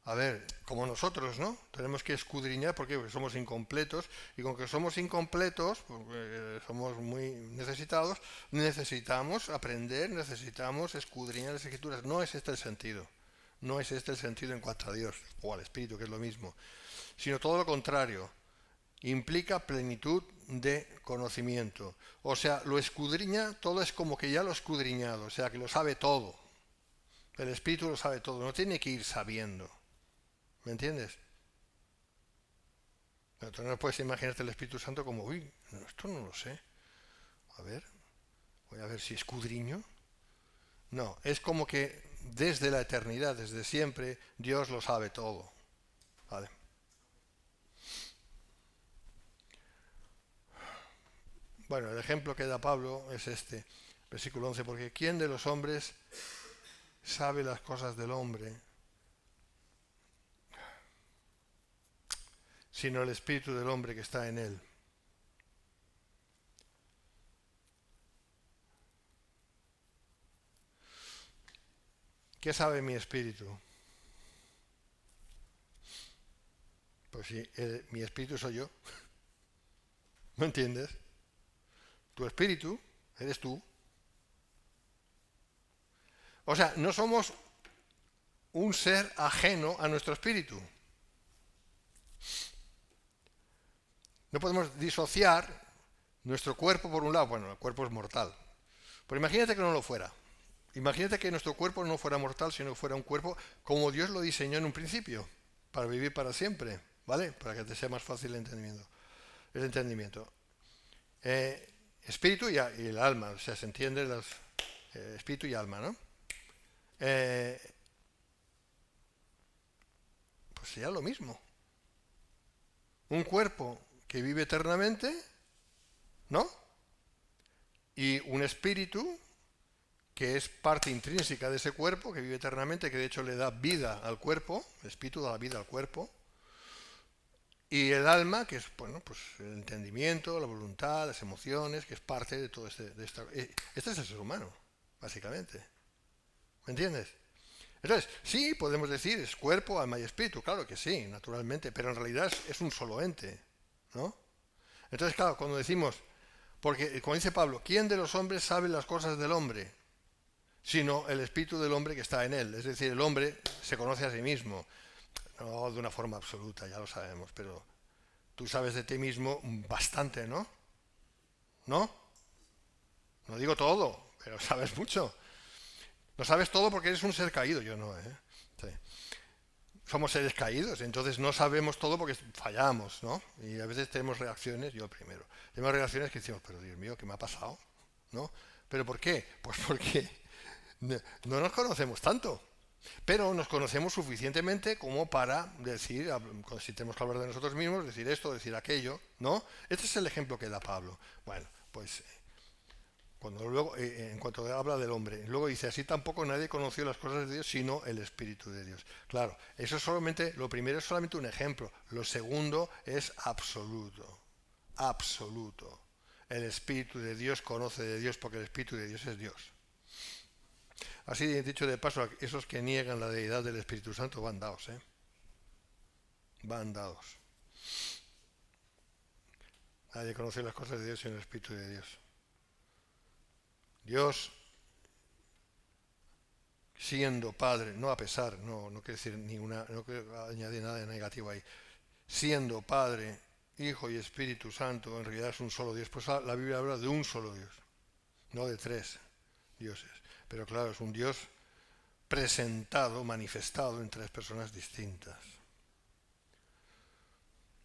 a ver, como nosotros, ¿no? Tenemos que escudriñar porque somos incompletos y con que somos incompletos, porque somos muy necesitados, necesitamos aprender, necesitamos escudriñar las Escrituras. No es este el sentido. No es este el sentido en cuanto a Dios o al Espíritu, que es lo mismo. Sino todo lo contrario. Implica plenitud de conocimiento. O sea, lo escudriña, todo es como que ya lo ha escudriñado, o sea, que lo sabe todo. El Espíritu lo sabe todo, no tiene que ir sabiendo. ¿Me entiendes? Pero tú no puedes imaginarte el Espíritu Santo como, uy, esto no lo sé. A ver, voy a ver si escudriño. No, es como que desde la eternidad, desde siempre, Dios lo sabe todo. ¿Vale? Bueno, el ejemplo que da Pablo es este, versículo 11, porque ¿quién de los hombres sabe las cosas del hombre sino el espíritu del hombre que está en él? ¿Qué sabe mi espíritu? Pues si mi espíritu soy yo. ¿Me entiendes? Tu espíritu eres tú. O sea, no somos un ser ajeno a nuestro espíritu. No podemos disociar nuestro cuerpo por un lado. Bueno, el cuerpo es mortal. Pero imagínate que no lo fuera. Imagínate que nuestro cuerpo no fuera mortal, sino que fuera un cuerpo como Dios lo diseñó en un principio, para vivir para siempre, ¿vale? Para que te sea más fácil el entendimiento. Espíritu y el alma, o sea, se entiende espíritu y alma, ¿no? Pues sería lo mismo. Un cuerpo que vive eternamente, ¿no? Y un espíritu que es parte intrínseca de ese cuerpo, que vive eternamente, que de hecho le da vida al cuerpo, el espíritu da vida al cuerpo, y el alma, que es, bueno, pues el entendimiento, la voluntad, las emociones, que es parte de todo este es el ser humano, básicamente. ¿Me entiendes? Entonces, sí, podemos decir, es cuerpo, alma y espíritu, claro que sí, naturalmente, pero en realidad es un solo ente, ¿no? Entonces, claro, cuando decimos, porque como dice Pablo, ¿quién de los hombres sabe las cosas del hombre? Sino el espíritu del hombre que está en él. Es decir, el hombre se conoce a sí mismo, no de una forma absoluta, ya lo sabemos, pero tú sabes de ti mismo bastante, ¿no? ¿No? No digo todo, pero sabes mucho. No sabes todo porque eres un ser caído, yo no, ¿eh? Sí. somos seres caídos, entonces no sabemos todo porque fallamos, ¿no? Y a veces tenemos reacciones, yo el primero, tenemos reacciones que decimos, pero Dios mío, ¿qué me ha pasado? ¿No? ¿Pero por qué? Pues porque no nos conocemos tanto, pero nos conocemos suficientemente como para decir, si tenemos que hablar de nosotros mismos, decir esto, decir aquello, ¿no? Este es el ejemplo que da Pablo. Bueno, pues cuando luego, en cuanto habla del hombre, luego dice, así tampoco nadie conoció las cosas de Dios, sino el Espíritu de Dios. Claro, eso es solamente, lo primero es solamente un ejemplo, lo segundo es absoluto, absoluto. El Espíritu de Dios conoce de Dios porque el Espíritu de Dios es Dios. Así dicho de paso, esos que niegan la deidad del Espíritu Santo van dados, ¿eh? Van dados. Nadie conoce las cosas de Dios sino el Espíritu de Dios. Dios, siendo Padre, no a pesar, no quiere decir ninguna, no quiero añadir nada de negativo ahí, siendo Padre, Hijo y Espíritu Santo, en realidad es un solo Dios. Pues la Biblia habla de un solo Dios, no de tres dioses. Pero claro, es un Dios presentado, manifestado en tres personas distintas.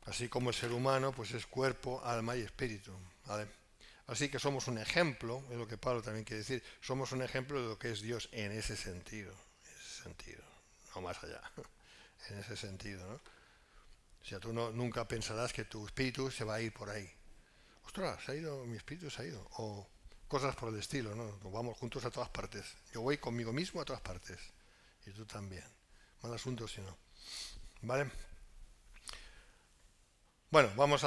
Así como el ser humano, pues es cuerpo, alma y espíritu, ¿vale? Así que somos un ejemplo, es lo que Pablo también quiere decir, somos un ejemplo de lo que es Dios en ese sentido, no más allá, en ese sentido, ¿no? O sea, tú nunca pensarás que tu espíritu se va a ir por ahí. Ostras, mi espíritu se ha ido. O cosas por el estilo, ¿no? Nos vamos juntos a todas partes. Yo voy conmigo mismo a todas partes. Y tú también. Mal asunto si no. ¿Vale? Bueno, vamos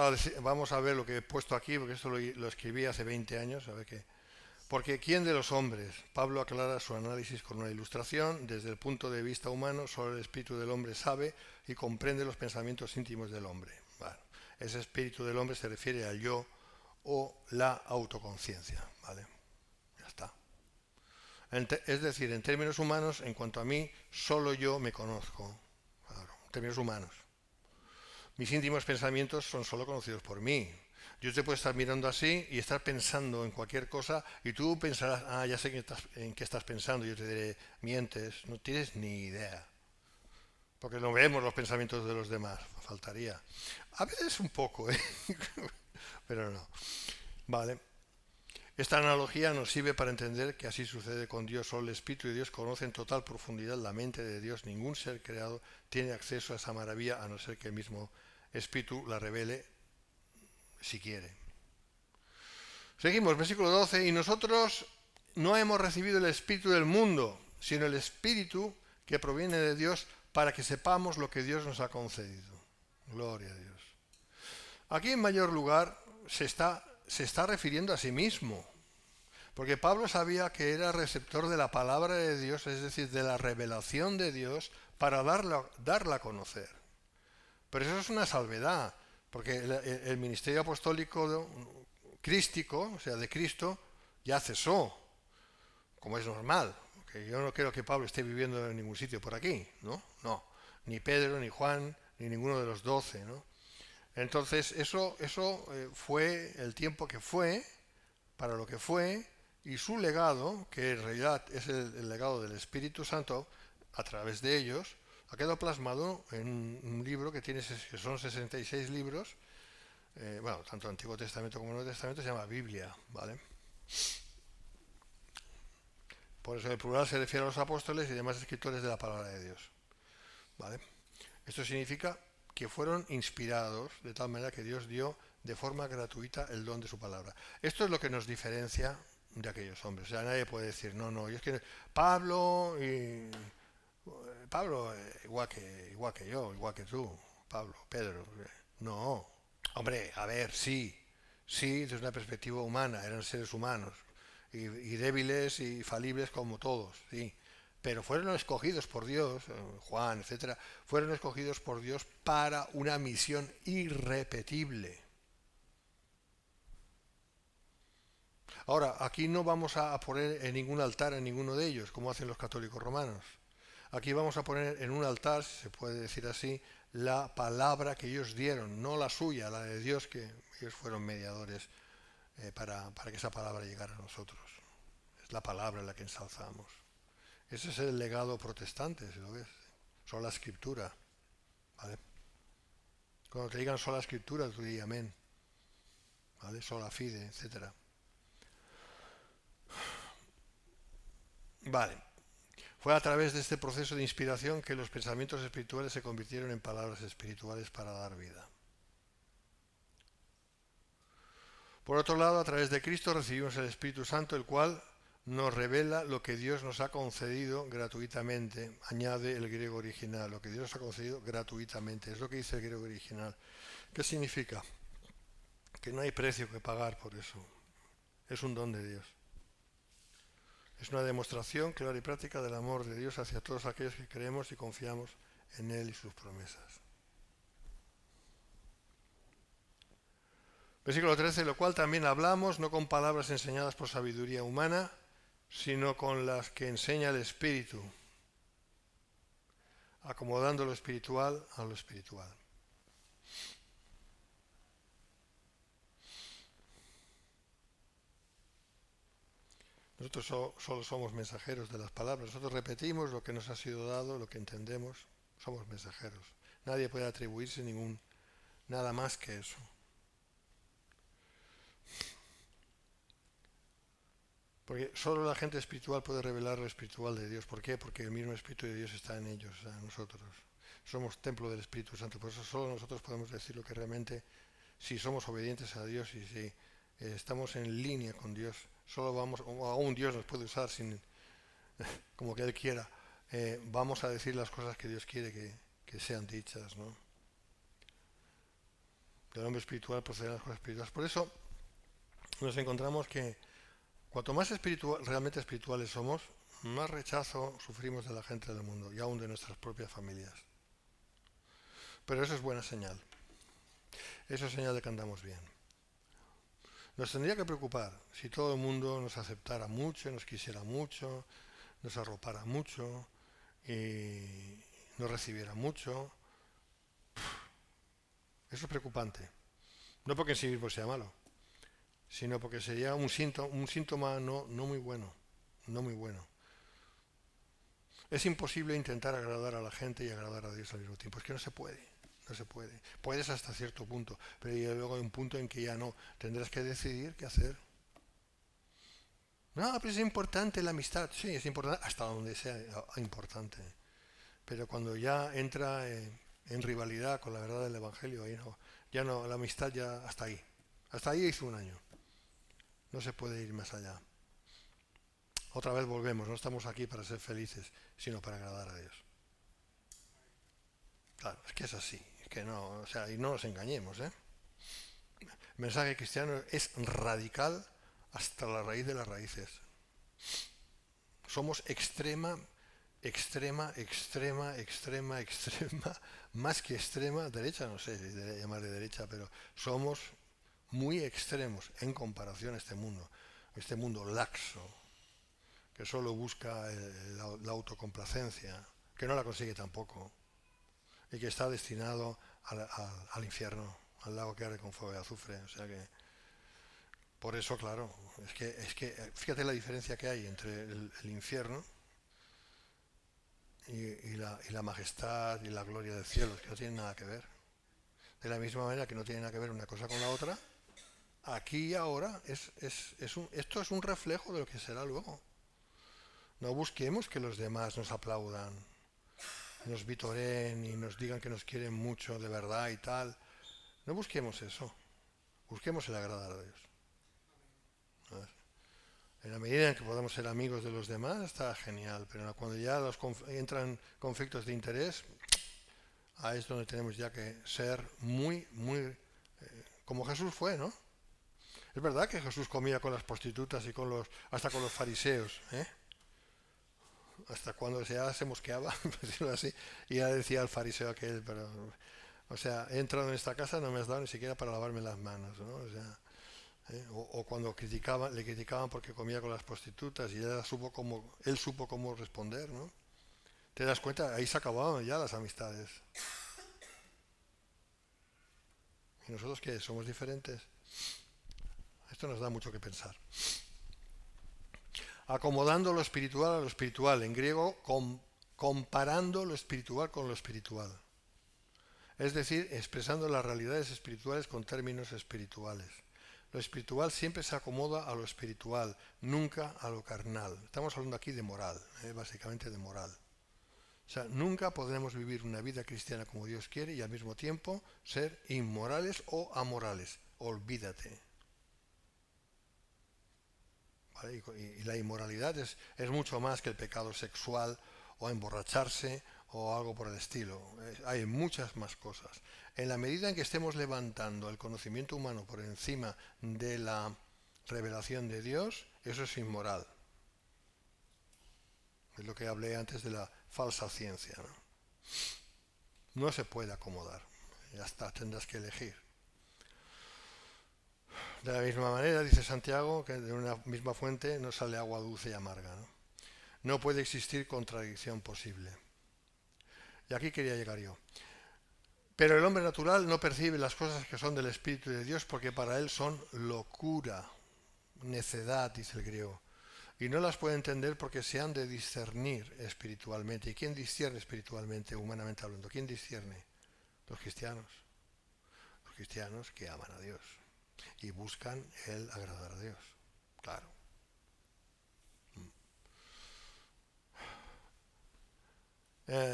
a ver lo que he puesto aquí, porque esto lo escribí hace 20 años, a ver qué. Porque ¿quién de los hombres? Pablo aclara su análisis con una ilustración. Desde el punto de vista humano, solo el espíritu del hombre sabe y comprende los pensamientos íntimos del hombre. Bueno, ese espíritu del hombre se refiere al yo o la autoconciencia, ¿vale? Ya está. Es decir, en términos humanos, en cuanto a mí, solo yo me conozco. Claro, en términos humanos. Mis íntimos pensamientos son solo conocidos por mí. Yo te puedo estar mirando así y estar pensando en cualquier cosa y tú pensarás, ya sé en qué estás pensando. Yo te diré, mientes, no tienes ni idea. Porque no vemos los pensamientos de los demás, faltaría. A veces un poco, ¿eh? Pero no. Vale. Esta analogía nos sirve para entender que así sucede con Dios. Solo el Espíritu de Dios conoce en total profundidad la mente de Dios. Ningún ser creado tiene acceso a esa maravilla a no ser que el mismo Espíritu la revele si quiere. Seguimos, versículo 12. Y nosotros no hemos recibido el Espíritu del mundo, sino el Espíritu que proviene de Dios para que sepamos lo que Dios nos ha concedido. Gloria a Dios. Aquí en mayor lugar se está refiriendo a sí mismo. Porque Pablo sabía que era receptor de la palabra de Dios, es decir, de la revelación de Dios, para darla a conocer. Pero eso es una salvedad, porque el ministerio apostólico crístico, o sea, de Cristo, ya cesó, como es normal. Porque yo no creo que Pablo esté viviendo en ningún sitio por aquí, ¿no? No, ni Pedro, ni Juan, ni ninguno de los 12, ¿no? Entonces, eso fue el tiempo que fue, para lo que fue, y su legado, que en realidad es el legado del Espíritu Santo, a través de ellos, ha quedado plasmado en un libro que son 66 libros, bueno, tanto Antiguo Testamento como Nuevo Testamento, se llama Biblia, ¿vale? Por eso el plural se refiere a los apóstoles y demás escritores de la palabra de Dios, ¿vale? Esto significa que fueron inspirados de tal manera que Dios dio de forma gratuita el don de su palabra. Esto es lo que nos diferencia de aquellos hombres. O sea, nadie puede decir, no, yo es que Pablo, igual que yo, igual que tú, Pablo, Pedro. No, hombre, a ver, sí, desde una perspectiva humana, eran seres humanos, y débiles y falibles como todos, sí. Pero fueron escogidos por Dios, Juan, etcétera, fueron escogidos por Dios para una misión irrepetible. Ahora, aquí no vamos a poner en ningún altar a ninguno de ellos, como hacen los católicos romanos. Aquí vamos a poner en un altar, si se puede decir así, la palabra que ellos dieron, no la suya, la de Dios, que ellos fueron mediadores para que esa palabra llegara a nosotros. Es la palabra en la que ensalzamos. Ese es el legado protestante, si lo ves. Son la escritura. ¿vale? Cuando te digan sola escritura, tú di amén, ¿vale? Sola fide, etcétera. Vale. Fue a través de este proceso de inspiración que los pensamientos espirituales se convirtieron en palabras espirituales para dar vida. Por otro lado, a través de Cristo recibimos el Espíritu Santo, el cual nos revela lo que Dios nos ha concedido gratuitamente. Añade el griego original, lo que Dios nos ha concedido gratuitamente. Es lo que dice el griego original. ¿Qué significa? Que no hay precio que pagar por eso. Es un don de Dios. Es una demostración clara y práctica del amor de Dios hacia todos aquellos que creemos y confiamos en Él y sus promesas. Versículo 13, lo cual también hablamos, no con palabras enseñadas por sabiduría humana, sino con las que enseña el Espíritu, acomodando lo espiritual a lo espiritual. Nosotros solo somos mensajeros de las palabras. Nosotros repetimos lo que nos ha sido dado, lo que entendemos. Somos mensajeros. Nadie puede atribuirse nada más que eso. Porque solo la gente espiritual puede revelar lo espiritual de Dios. ¿Por qué? Porque el mismo Espíritu de Dios está en ellos, o sea, en nosotros. Somos templo del Espíritu Santo. Por eso solo nosotros podemos decir lo que realmente, si somos obedientes a Dios y si estamos en línea con Dios, solo vamos, o aún Dios nos puede usar sin como que Él quiera, vamos a decir las cosas que Dios quiere que sean dichas, ¿no? Del hombre espiritual proceden las cosas espirituales. Por eso nos encontramos que cuanto más realmente espirituales somos, más rechazo sufrimos de la gente del mundo y aún de nuestras propias familias. Pero eso es buena señal. Eso es señal de que andamos bien. Nos tendría que preocupar si todo el mundo nos aceptara mucho, nos quisiera mucho, nos arropara mucho y nos recibiera mucho. Eso es preocupante. No porque en sí mismo sea malo, sino porque sería un síntoma no muy bueno. No muy bueno. Es imposible intentar agradar a la gente y agradar a Dios al mismo tiempo. Es que no se puede. No se puede. Puedes hasta cierto punto, pero luego hay un punto en que ya no. Tendrás que decidir qué hacer. No, pero es importante la amistad. Sí, es importante hasta donde sea importante. Pero cuando ya entra en rivalidad con la verdad del Evangelio, ahí no, ya no, la amistad ya hasta ahí. Hasta ahí hizo un año. No se puede ir más allá. Otra vez volvemos, no estamos aquí para ser felices, sino para agradar a Dios. Claro, es que es así, es que no, o sea, y no nos engañemos, ¿eh? El mensaje cristiano es radical hasta la raíz de las raíces. Somos extrema, más que extrema, derecha, no sé si llamarle derecha, pero somos muy extremos en comparación a este mundo laxo, que solo busca la autocomplacencia, que no la consigue tampoco, y que está destinado al infierno, al lago que arde con fuego de azufre. O sea que, por eso, claro, es que fíjate la diferencia que hay entre el infierno y la majestad y la gloria del cielo, que no tienen nada que ver. De la misma manera que no tiene nada que ver una cosa con la otra, aquí y ahora esto es un reflejo de lo que será luego. No busquemos que los demás nos aplaudan, nos vitoreen y nos digan que nos quieren mucho de verdad y tal. No busquemos eso. Busquemos el agradar a Dios. En la medida en que podamos ser amigos de los demás está genial, pero cuando ya entran conflictos de interés, ahí es donde tenemos ya que ser muy como Jesús fue, ¿no? Es verdad que Jesús comía con las prostitutas y hasta con los fariseos, ¿eh? Hasta cuando ya se mosqueaba, por decirlo así, y ya decía al fariseo aquel, pero, o sea, he entrado en esta casa, no me has dado ni siquiera para lavarme las manos, ¿no? O sea, o cuando le criticaban porque comía con las prostitutas y él supo cómo responder, ¿no? ¿Te das cuenta? Ahí se acababan ya las amistades. ¿Y nosotros qué? ¿Somos diferentes? Esto nos da mucho que pensar. Acomodando lo espiritual a lo espiritual. En griego, comparando lo espiritual con lo espiritual. es decir, expresando las realidades espirituales con términos espirituales. Lo espiritual siempre se acomoda a lo espiritual, nunca a lo carnal. Estamos hablando aquí de moral, básicamente de moral. O sea, nunca podremos vivir una vida cristiana como Dios quiere y al mismo tiempo ser inmorales o amorales. Olvídate. ¿Vale? Y la inmoralidad es mucho más que el pecado sexual o emborracharse o algo por el estilo. Hay muchas más cosas. En la medida en que estemos levantando el conocimiento humano por encima de la revelación de Dios, eso es inmoral. Es lo que hablé antes de la falsa ciencia, ¿no? No se puede acomodar. Ya está, tendrás que elegir. De la misma manera, dice Santiago, que de una misma fuente no sale agua dulce y amarga, ¿no? No puede existir contradicción posible. Y aquí quería llegar yo. Pero el hombre natural no percibe las cosas que son del Espíritu de Dios porque para él son locura, necedad, dice el griego. Y no las puede entender porque se han de discernir espiritualmente. ¿Y quién discierne espiritualmente, humanamente hablando? ¿Quién discierne? Los cristianos. Los cristianos que aman a Dios y buscan el agradar a Dios. Claro.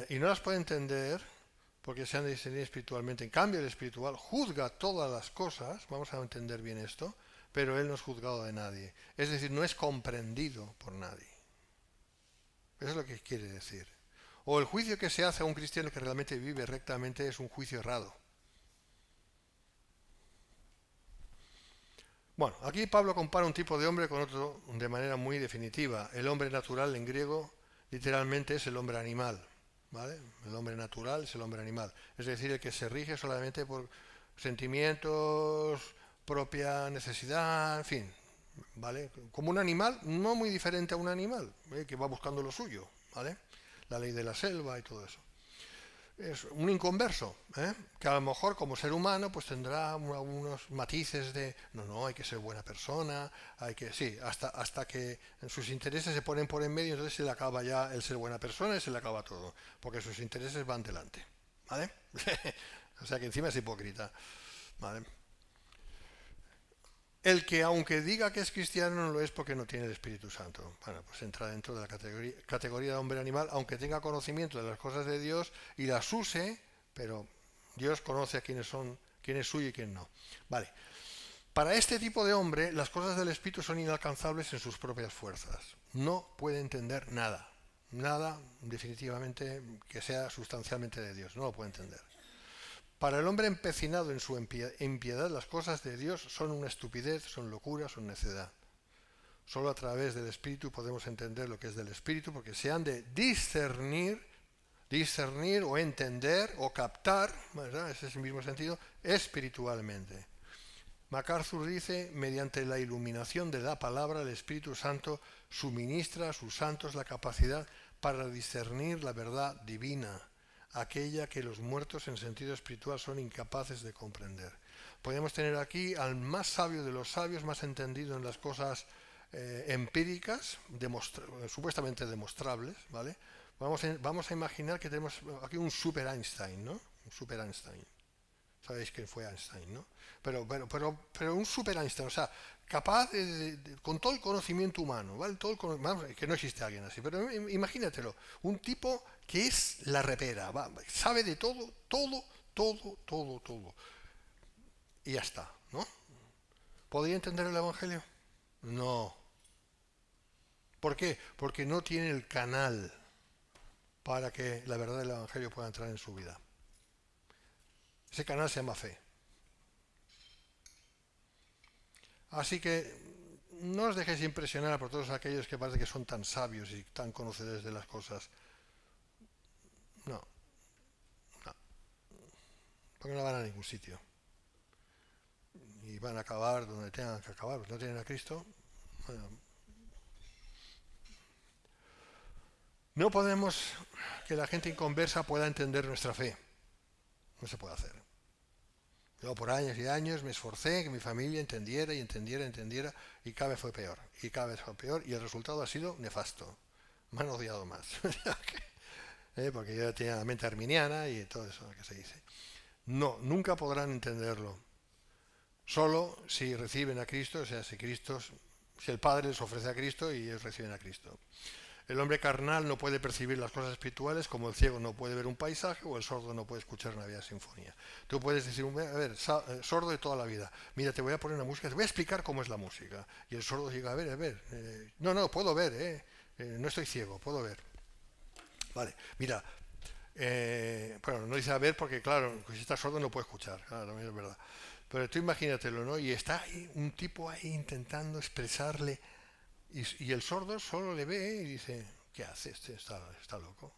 Y no las puede entender porque se han de discernir espiritualmente. En cambio, el espiritual juzga todas las cosas, vamos a entender bien esto, pero él no es juzgado de nadie. Es decir, no es comprendido por nadie. Eso es lo que quiere decir. O el juicio que se hace a un cristiano que realmente vive rectamente es un juicio errado. Bueno, aquí Pablo compara un tipo de hombre con otro de manera muy definitiva. El hombre natural en griego literalmente es el hombre animal. ¿Vale? El hombre natural es el hombre animal. Es decir, el que se rige solamente por sentimientos, propia necesidad, en fin. ¿Vale? Como un animal, no muy diferente a un animal, que va buscando lo suyo. ¿Vale? La ley de la selva y todo eso. Es un inconverso, que a lo mejor como ser humano pues tendrá algunos matices de no, hay que ser buena persona, hay que, sí, hasta que sus intereses se ponen por en medio, entonces se le acaba ya el ser buena persona y se le acaba todo, porque sus intereses van delante, ¿vale? O sea que encima es hipócrita, ¿vale? El que aunque diga que es cristiano no lo es porque no tiene el Espíritu Santo. Bueno, pues entra dentro de la categoría de hombre animal, aunque tenga conocimiento de las cosas de Dios y las use, pero Dios conoce a quién es suyo y quién no. Vale. Para este tipo de hombre, las cosas del Espíritu son inalcanzables en sus propias fuerzas. No puede entender nada. Nada, definitivamente, que sea sustancialmente de Dios. No lo puede entender. Para el hombre empecinado en su impiedad, las cosas de Dios son una estupidez, son locura, son necedad. Solo a través del Espíritu podemos entender lo que es del Espíritu, porque se han de discernir o entender o captar, ¿verdad? Ese es el mismo sentido, espiritualmente. MacArthur dice, mediante la iluminación de la palabra, el Espíritu Santo suministra a sus santos la capacidad para discernir la verdad divina, aquella que los muertos en sentido espiritual son incapaces de comprender. Podemos tener aquí al más sabio de los sabios, más entendido en las cosas empíricas, supuestamente demostrables, ¿vale? Vamos a imaginar que tenemos aquí un super Einstein, ¿no? Un super Einstein. Sabéis quién fue Einstein, ¿no? Pero un super Einstein, o sea, capaz con todo el conocimiento humano, ¿vale? Que no existe alguien así, pero imagínatelo, un tipo que es la repera, sabe de todo, todo, y ya está, ¿no? ¿Podría entender el Evangelio? No. ¿Por qué? Porque no tiene el canal para que la verdad del Evangelio pueda entrar en su vida. Ese canal se llama fe. Así que no os dejéis impresionar por todos aquellos que parece que son tan sabios y tan conocedores de las cosas. No, porque no van a ningún sitio. Y van a acabar donde tengan que acabar. No tienen a Cristo. Bueno, no podemos que la gente inconversa pueda entender nuestra fe. No se puede hacer. Yo por años y años me esforcé que mi familia entendiera y cada vez fue peor. Y cada vez fue peor y el resultado ha sido nefasto. Me han odiado más. Porque yo tenía la mente arminiana y todo eso que se dice. No, nunca podrán entenderlo. Solo si reciben a Cristo, o sea, si el Padre les ofrece a Cristo y ellos reciben a Cristo. El hombre carnal no puede percibir las cosas espirituales como el ciego no puede ver un paisaje o el sordo no puede escuchar una bella sinfonía. Tú puedes decir, a ver, sordo de toda la vida, mira, te voy a poner una música, te voy a explicar cómo es la música. Y el sordo llega, a ver, no, puedo ver, no estoy ciego, puedo ver. Vale, mira, bueno, no dice a ver porque, claro, si está sordo no puede escuchar, claro, es verdad. Pero tú imagínatelo, ¿no? Y está ahí, un tipo ahí intentando expresarle, y el sordo solo le ve y dice, ¿qué hace? Está loco.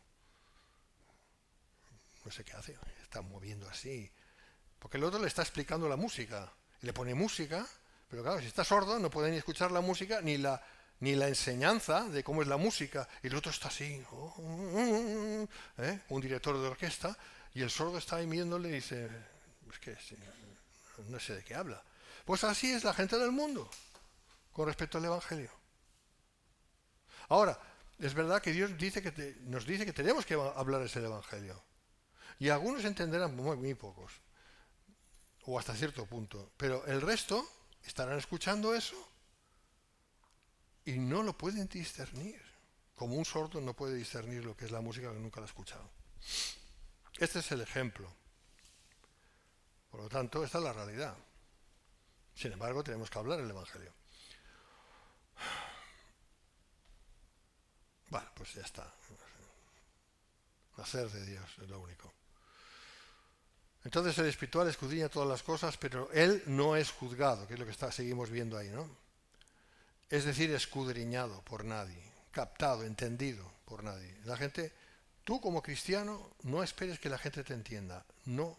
No sé qué hace, está moviendo así. Porque el otro le está explicando la música, y le pone música, pero claro, si está sordo no puede ni escuchar la música ni la enseñanza de cómo es la música. Y el otro está así, un director de orquesta, y el sordo está ahí viéndole y dice, es que sí, no sé de qué habla. Pues así es la gente del mundo con respecto al Evangelio. Ahora, es verdad que Dios nos dice que tenemos que hablar ese Evangelio. Y algunos entenderán, muy pocos, o hasta cierto punto. Pero el resto estarán escuchando eso y no lo pueden discernir. Como un sordo no puede discernir lo que es la música que nunca la ha escuchado. Este es el ejemplo. Por lo tanto, esta es la realidad. Sin embargo, tenemos que hablar el Evangelio. Bueno, pues ya está. Nacer de Dios es lo único. Entonces el espiritual escudriña todas las cosas, pero él no es juzgado, que es lo que seguimos viendo ahí, ¿no? Es decir, escudriñado por nadie, captado, entendido por nadie. La gente, tú como cristiano, no esperes que la gente te entienda, no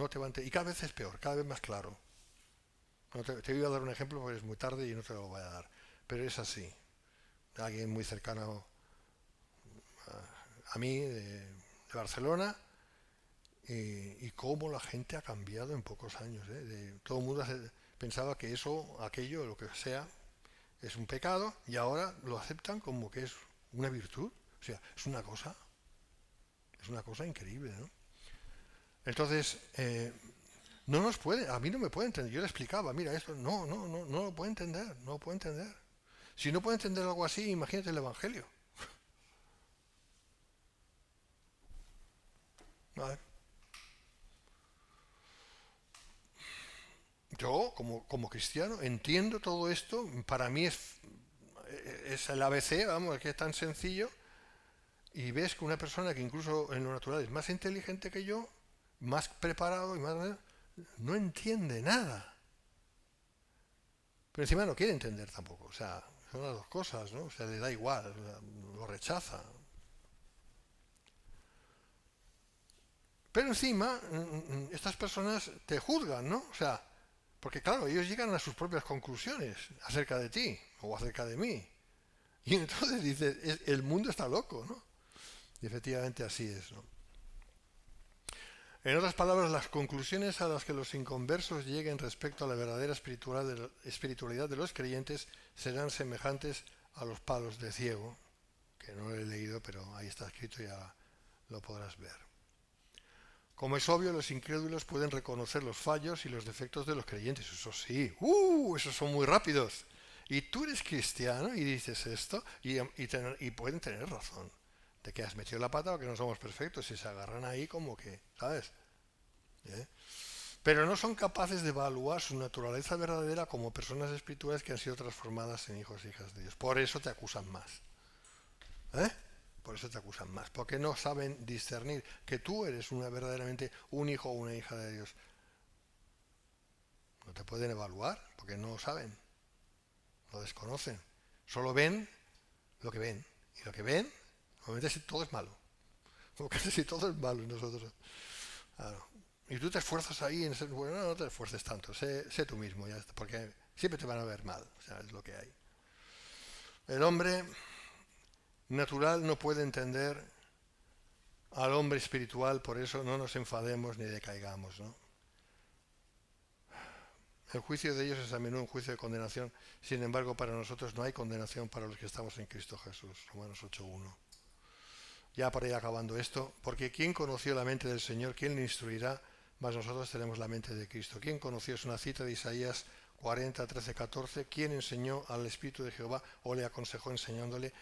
te va a entender. Y cada vez es peor, cada vez más claro. No te voy a dar un ejemplo porque es muy tarde y no te lo voy a dar, pero es así. Alguien muy cercano a mí, de Barcelona, y cómo la gente ha cambiado en pocos años. Todo el mundo pensaba que aquello, lo que sea, es un pecado y ahora lo aceptan como que es una virtud. O sea, es una cosa increíble, ¿no? Entonces, a mí no me puede entender. Yo le explicaba, mira, esto, no lo puede entender, no lo puede entender. Si no puede entender algo así, imagínate el Evangelio. ¿Vale? Yo, como cristiano, entiendo todo esto. Para mí es el ABC, vamos, que es tan sencillo. Y ves que una persona que incluso en lo natural es más inteligente que yo, más preparado y más, no entiende nada. Pero encima no quiere entender tampoco. O sea, son las dos cosas, ¿no? O sea, le da igual, lo rechaza. Pero encima, estas personas te juzgan, ¿no? O sea, porque claro, ellos llegan a sus propias conclusiones acerca de ti o acerca de mí. Y entonces dices, el mundo está loco, ¿no? Y efectivamente así es, ¿no? En otras palabras, las conclusiones a las que los inconversos lleguen respecto a la verdadera espiritualidad de los creyentes serán semejantes a los palos de ciego, que no lo he leído, pero ahí está escrito, ya lo podrás ver. Como es obvio, los incrédulos pueden reconocer los fallos y los defectos de los creyentes. Eso sí, esos son muy rápidos. Y tú eres cristiano y dices esto y pueden tener razón. De que has metido la pata o que no somos perfectos y se agarran ahí como que, ¿sabes? Pero no son capaces de evaluar su naturaleza verdadera como personas espirituales que han sido transformadas en hijos e hijas de Dios. Por eso te acusan más. Por eso te acusan más. Porque no saben discernir que tú eres verdaderamente un hijo o una hija de Dios. No te pueden evaluar porque no saben. Lo desconocen. Solo ven lo que ven. Y lo que ven, obviamente todo es malo. Porque si todo es malo en nosotros. Claro. Y tú te esfuerzas ahí en ser bueno, no te esfuerces tanto, sé tú mismo, ya está, porque siempre te van a ver mal, o sea, es lo que hay. El hombre natural no puede entender al hombre espiritual, por eso no nos enfademos ni decaigamos, ¿no? El juicio de ellos es a menudo un juicio de condenación, sin embargo para nosotros no hay condenación para los que estamos en Cristo Jesús, Romanos 8:1. Ya para ir acabando esto, porque ¿quién conoció la mente del Señor? ¿Quién le instruirá? mas nosotros tenemos la mente de Cristo. ¿Quién conoció? Es una cita de Isaías 40, 13, 14. ¿Quién enseñó al Espíritu de Jehová o le aconsejó enseñándole?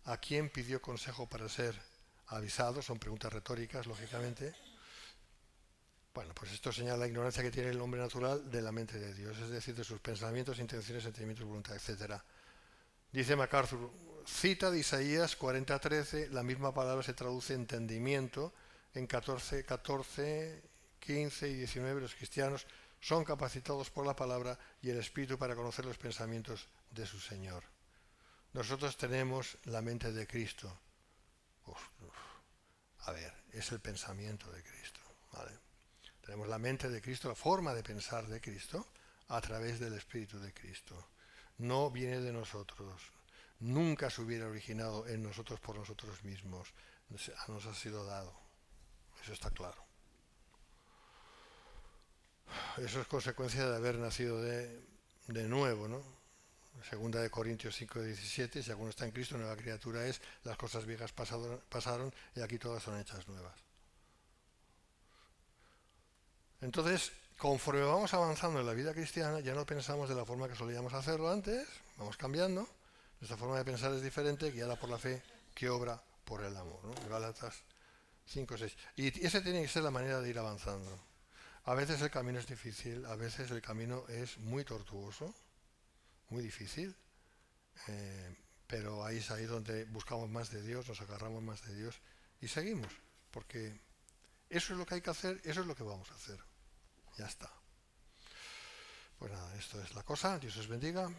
¿A quién pidió consejo para ser avisado? Son preguntas retóricas, lógicamente. Bueno, pues esto señala la ignorancia que tiene el hombre natural de la mente de Dios, es decir, de sus pensamientos, intenciones, sentimientos, voluntad, etc. Dice MacArthur, cita de Isaías 40:13, la misma palabra se traduce entendimiento en 14, 15 y 19. Los cristianos son capacitados por la palabra y el Espíritu para conocer los pensamientos de su Señor. Nosotros tenemos la mente de Cristo. A ver, es el pensamiento de Cristo, ¿vale? Tenemos la mente de Cristo, la forma de pensar de Cristo, a través del Espíritu de Cristo. No viene de nosotros. Nunca se hubiera originado en nosotros por nosotros mismos. Nos ha sido dado. Eso está claro. Eso es consecuencia de haber nacido de nuevo, ¿no? Segunda de Corintios 5:17, si alguno está en Cristo, nueva criatura es, las cosas viejas pasaron y aquí todas son hechas nuevas. Entonces, conforme vamos avanzando en la vida cristiana, ya no pensamos de la forma que solíamos hacerlo antes, vamos cambiando. Nuestra forma de pensar es diferente, guiada por la fe que obra por el amor, ¿no? Gálatas 5:6. Y esa tiene que ser la manera de ir avanzando. A veces el camino es difícil, a veces el camino es muy tortuoso, muy difícil, pero ahí es ahí donde buscamos más de Dios, nos agarramos más de Dios y seguimos, porque eso es lo que hay que hacer, eso es lo que vamos a hacer. Ya está. Pues nada, esto es la cosa. Dios os bendiga.